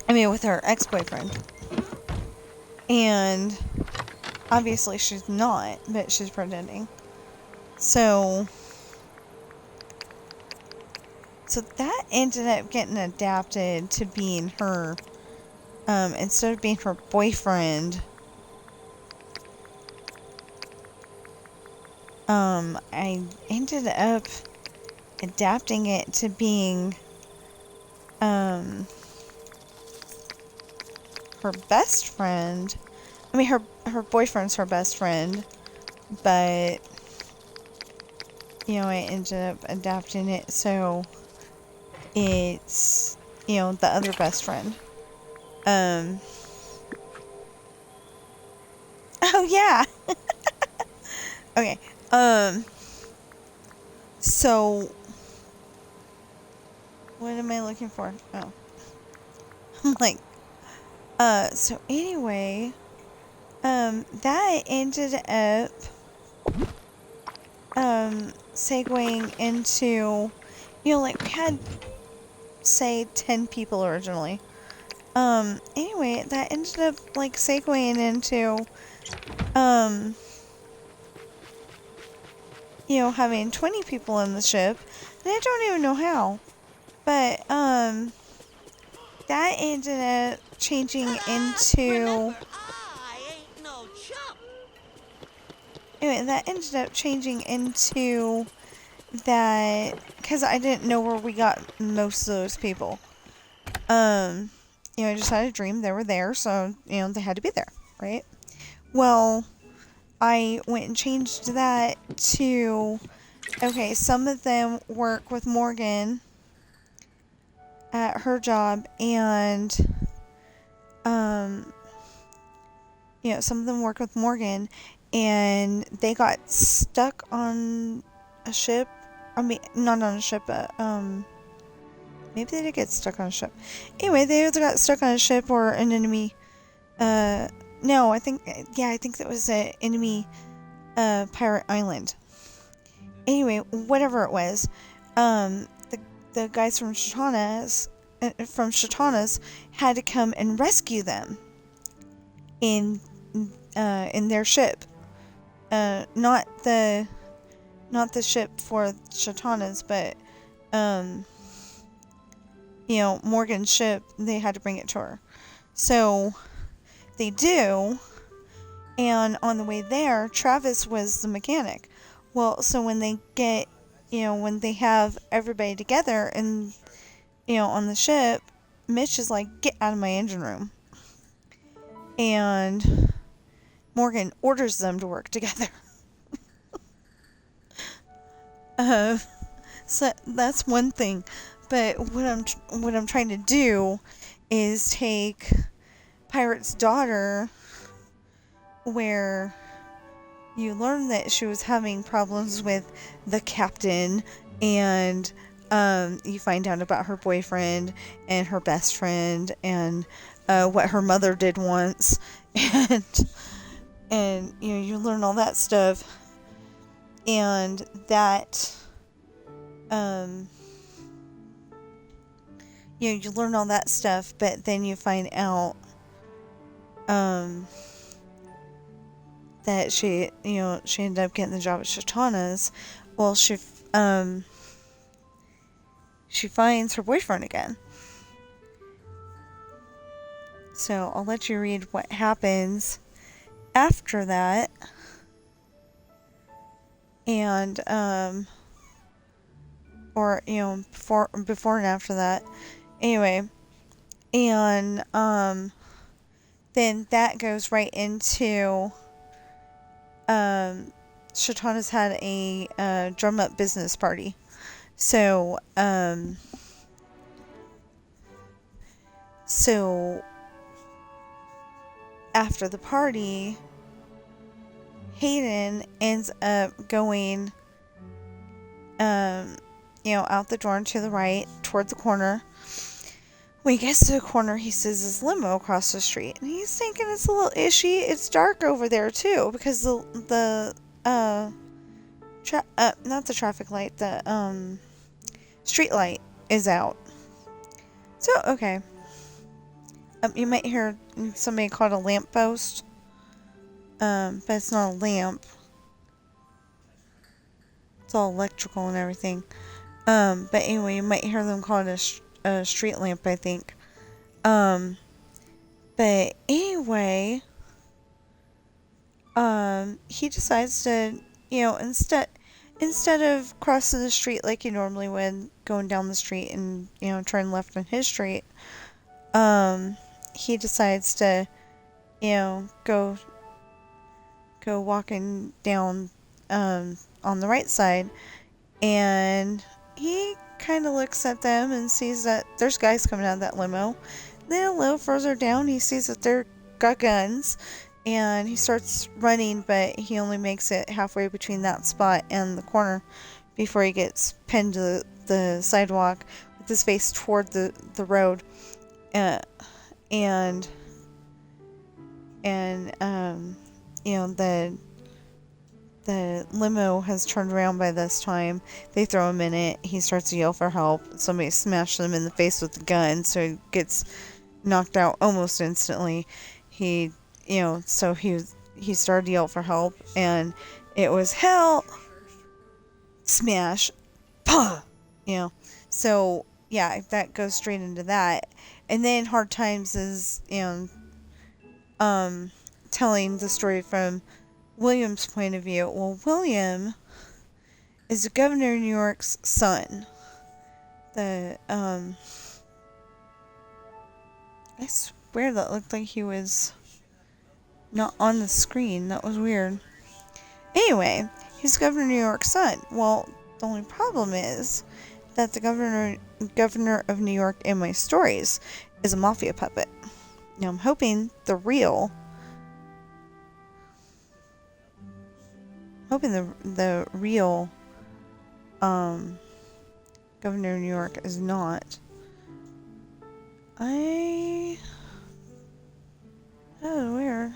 With her ex-boyfriend. And obviously she's not, but she's pretending. So So that ended up getting adapted to being her, instead of being her boyfriend. I ended up adapting it to being, her best friend. I mean, her boyfriend's her best friend, but, you know, I ended up adapting it so it's, you know, the other best friend. Oh yeah. Okay. So what am I looking for? Oh. I'm like, so anyway, that ended up, segueing into, you know, like, we had, say, 10 people originally. Anyway, that ended up, like, segueing into, you know, having 20 people in the ship, and I don't even know how, but, that ended up changing into, I ain't no chump. anyway, that ended up changing into that, because I didn't know where we got most of those people. You know, I just had a dream they were there, so, you know, they had to be there, right? Well, I went and changed that to, okay, some of them work with Morgan at her job, and, you know, some of them work with Morgan, and they got stuck on a ship. I mean, not on a ship, but, maybe they did get stuck on a ship. Anyway, they either got stuck on a ship or an enemy, no, I think that was an enemy, pirate island. Anyway, whatever it was, the guys from Shatana's had to come and rescue them in their ship. Not the ship for Shatana's, but, you know, Morgan's ship, they had to bring it to her. So, they do, and on the way there, Travis was the mechanic. Well, so when they get, you know, when they have everybody together and, you know, on the ship, Mitch is like, get out of my engine room. And Morgan orders them to work together. So that's one thing. But what I'm trying to do is take Pirate's Daughter, where you learn that she was having problems with the captain, and you find out about her boyfriend and her best friend, and what her mother did once, and you know, you learn all that stuff, and that you know, you learn all that stuff, but then you find out that she ended up getting the job at Shatana's. Well, she finds her boyfriend again. So I'll let you read what happens after that, and or you know, before and after that. Anyway, and then that goes right into Shatana's had a drum up business party. So after the party, Hayden ends up going you know, out the door and to the right toward the corner. When he gets to the corner, he sees his limo across the street, and he's thinking it's a little ishy. It's dark over there too, because the not the traffic light, the street light is out. So okay, you might hear somebody call it a lamp post, but it's not a lamp. It's all electrical and everything. But anyway, you might hear them call it a street lamp, I think. But anyway, he decides to, instead of crossing the street like he normally would, going down the street and, turn left on his street, he decides to, go walking down, on the right side, and he kind of looks at them and sees that there's guys coming out of that limo. Then a little further down, he sees that they're got guns, and he starts running, but he only makes it halfway between that spot and the corner before he gets pinned to the sidewalk with his face toward the road. And the limo has turned around by this time. They throw him in it. He starts to yell for help. Somebody smashes him in the face with the gun, so he gets knocked out almost instantly. He started to yell for help, and it was help, smash, pah, So yeah, that goes straight into that. And then Hard Times is telling the story from William's point of view. Well, William is the governor of New York's son. I swear that looked like he was not on the screen. That was weird. Anyway, he's governor of New York's son. Well, the only problem is that the governor of New York in my stories is a mafia puppet. Now, I'm hoping the real governor of New York is not. Oh, weird.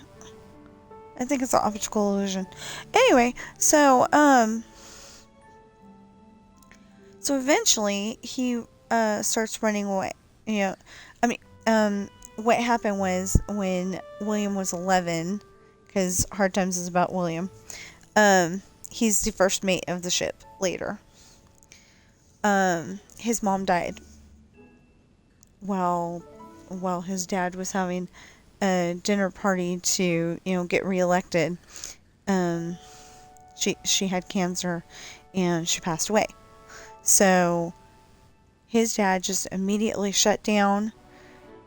I think it's an optical illusion. Anyway, so eventually he starts running away. What happened was when William was 11, because Hard Times is about William. He's the first mate of the ship later. His mom died while his dad was having a dinner party to, get reelected. She had cancer and she passed away. So his dad just immediately shut down.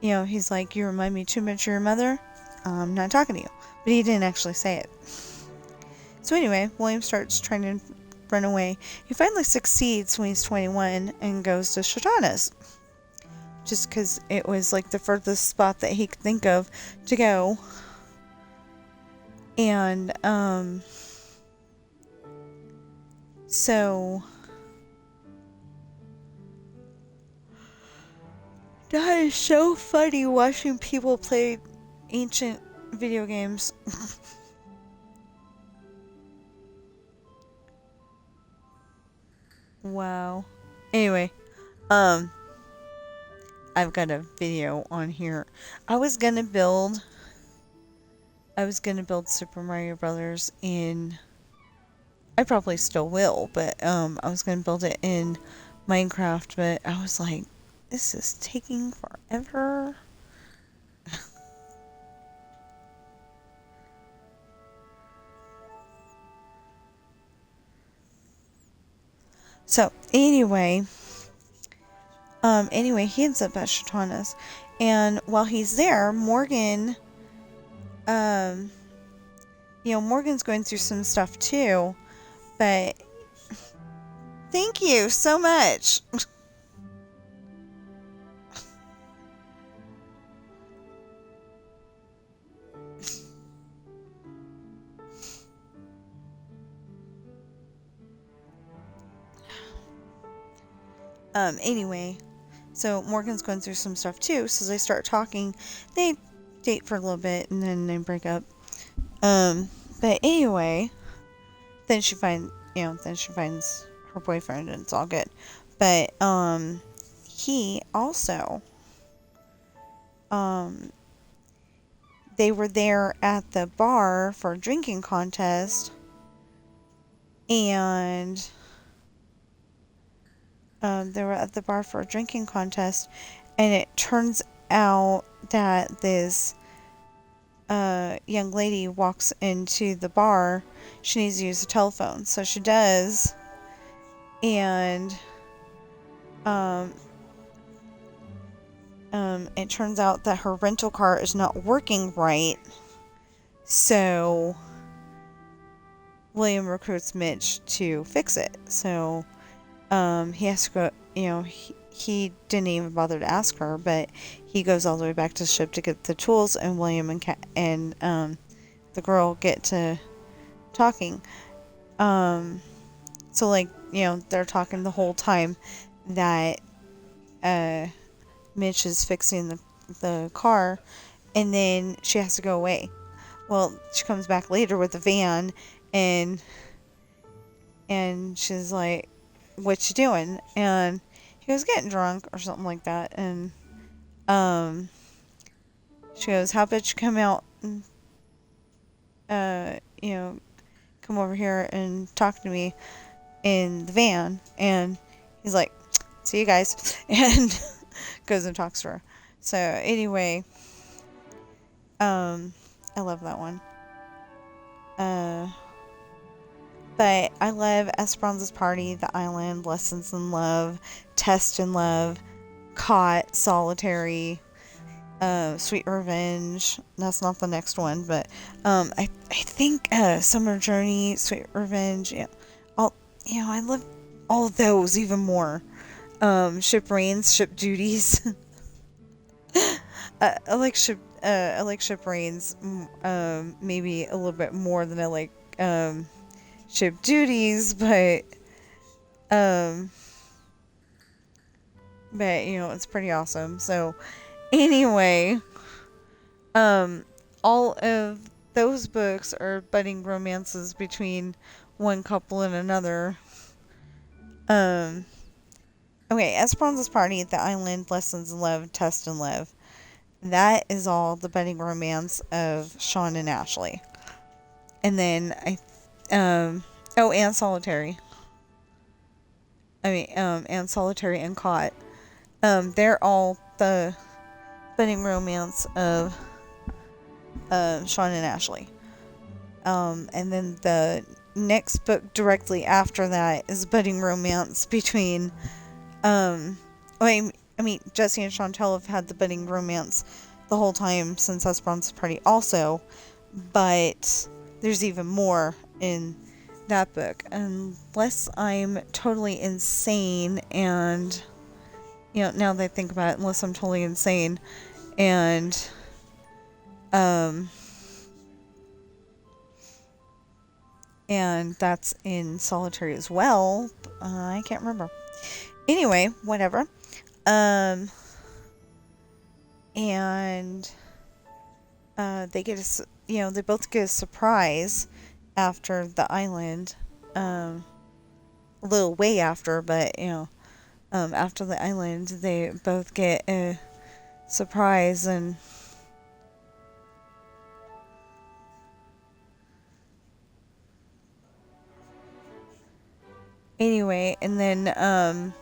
He's like, "You remind me too much of your mother. I'm not talking to you." But he didn't actually say it. So anyway, William starts trying to run away. He finally succeeds when he's 21 and goes to Shatana's. Just because it was like the furthest spot that he could think of to go. And, so that is so funny watching people play ancient video games. Wow. Anyway, I've got a video on here. I was gonna build Super Mario Brothers in, I probably still will, but I was gonna build it in Minecraft, but I was like, this is taking forever. So anyway, he ends up at Shatana's, and while he's there, Morgan, Morgan's going through some stuff too, but thank you so much. Anyway, so Morgan's going through some stuff too, so they start talking. They date for a little bit and then they break up. But anyway, then she finds her boyfriend and it's all good. But he also they were there at the bar for a drinking contest, and they were at the bar for a drinking contest, and it turns out that this young lady walks into the bar. She needs to use the telephone, so she does, and it turns out that her rental car is not working right, so William recruits Mitch to fix it. So he has to go, he didn't even bother to ask her, but he goes all the way back to the ship to get the tools, and William and the girl get to talking. So like, they're talking the whole time that Mitch is fixing the car, and then she has to go away. Well, she comes back later with the van, and she's like, "What you doing?" And he goes, "Getting drunk," or something like that. And she goes, "How about you come out and come over here and talk to me in the van?" And he's like, "See you guys," and goes and talks to her. So anyway, I love that one. But I love Esperanza's Party, The Island, Lessons in Love, Test in Love, Caught, Solitary, Sweet Revenge. That's not the next one, but I think Summer Journey, Sweet Revenge. Yeah, I love all of those even more. Ship Rains, Ship Duties. I like Ship Rains maybe a little bit more than I like Ship Duties, but it's pretty awesome. So anyway, all of those books are budding romances between one couple and another. Okay, Esperanza's Party, The Island, Lessons in Love, Test in Love. That is all the budding romance of Sean and Ashley. And then and Solitary. And Solitary and Caught. They're all the budding romance of Sean and Ashley. And then the next book directly after that is budding romance between Jesse and Chantel have had the budding romance the whole time since Esperanza's Party also, but there's even more in that book, unless I'm totally insane, and now that I think about it, unless I'm totally insane, and that's in Solitary as well. I can't remember. Anyway, whatever. And they get they both get a surprise after the island. A little way after, but after the island, they both get a surprise, and anyway, and then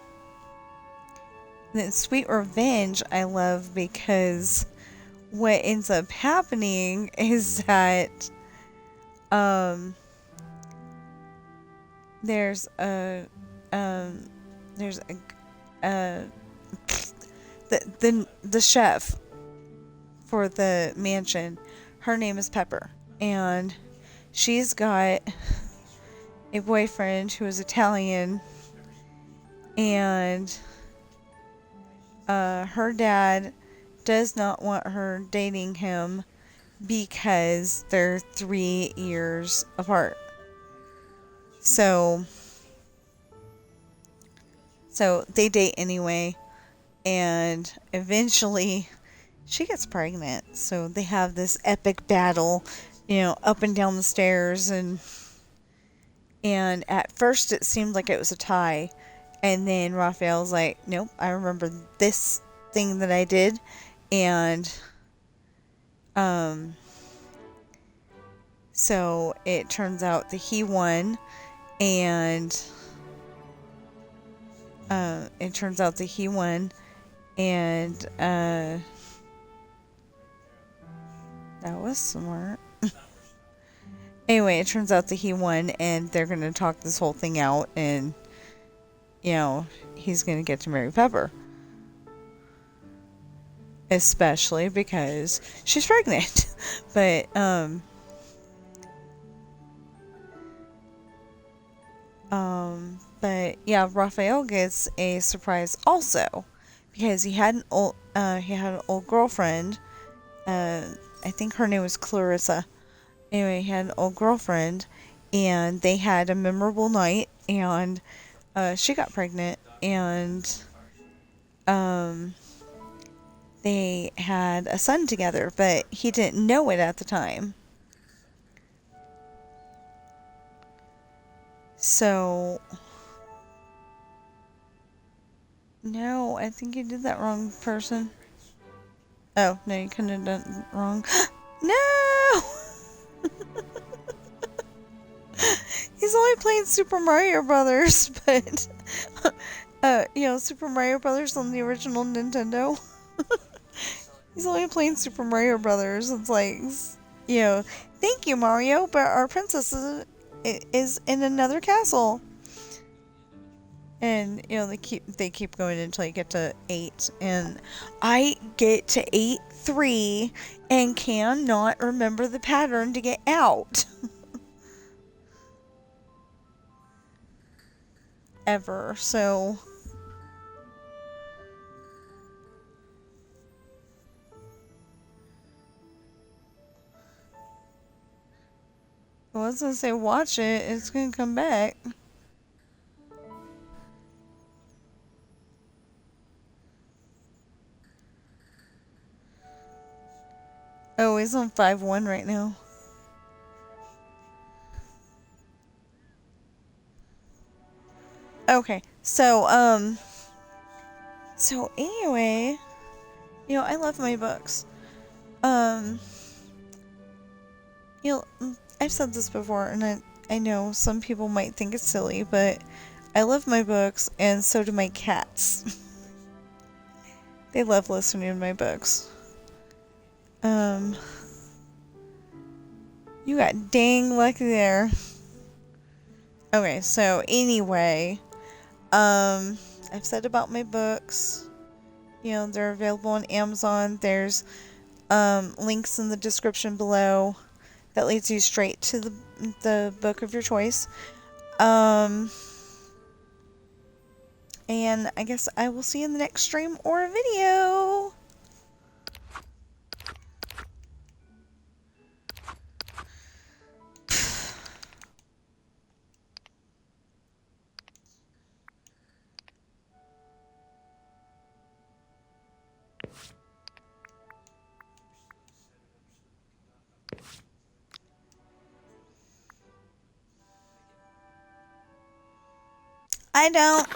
Sweet Revenge I love because what ends up happening is that there's the chef for the mansion. Her name is Pepper, and she's got a boyfriend who is Italian, and her dad does not want her dating him because they're 3 years apart. So they date anyway, and eventually she gets pregnant. So they have this epic battle, up and down the stairs, and at first it seemed like it was a tie. And then Raphael's like, "Nope, I remember this thing that I did." And so it turns out that he won, and it turns out that he won, and that was smart. Anyway, it turns out that he won, and they're gonna talk this whole thing out, and you know, he's gonna get to marry Pepper. Especially because she's pregnant. But yeah, Raphael gets a surprise also because he had an old girlfriend. I think her name was Clarissa. Anyway, he had an old girlfriend, and they had a memorable night, and she got pregnant, and they had a son together, but he didn't know it at the time. So, no, I think you did that wrong, person. Oh, no, you couldn't have done it wrong. No! He's only playing Super Mario Brothers, but, Super Mario Brothers on the original Nintendo. He's only playing Super Mario Brothers. It's like, thank you, Mario, but our princess is in another castle. And they keep going until you get to 8, and I get to 8-3 and cannot remember the pattern to get out. Ever. So I was gonna say watch it, it's gonna come back. Oh, he's on 5-1 right now. Okay, so anyway, I love my books. I've said this before, and I know some people might think it's silly, but I love my books, and so do my cats. They love listening to my books. You got dang lucky there. Okay, so anyway, I've said about my books. They're available on Amazon. There's links in the description below that leads you straight to the book of your choice. And I guess I will see you in the next stream or video. I don't.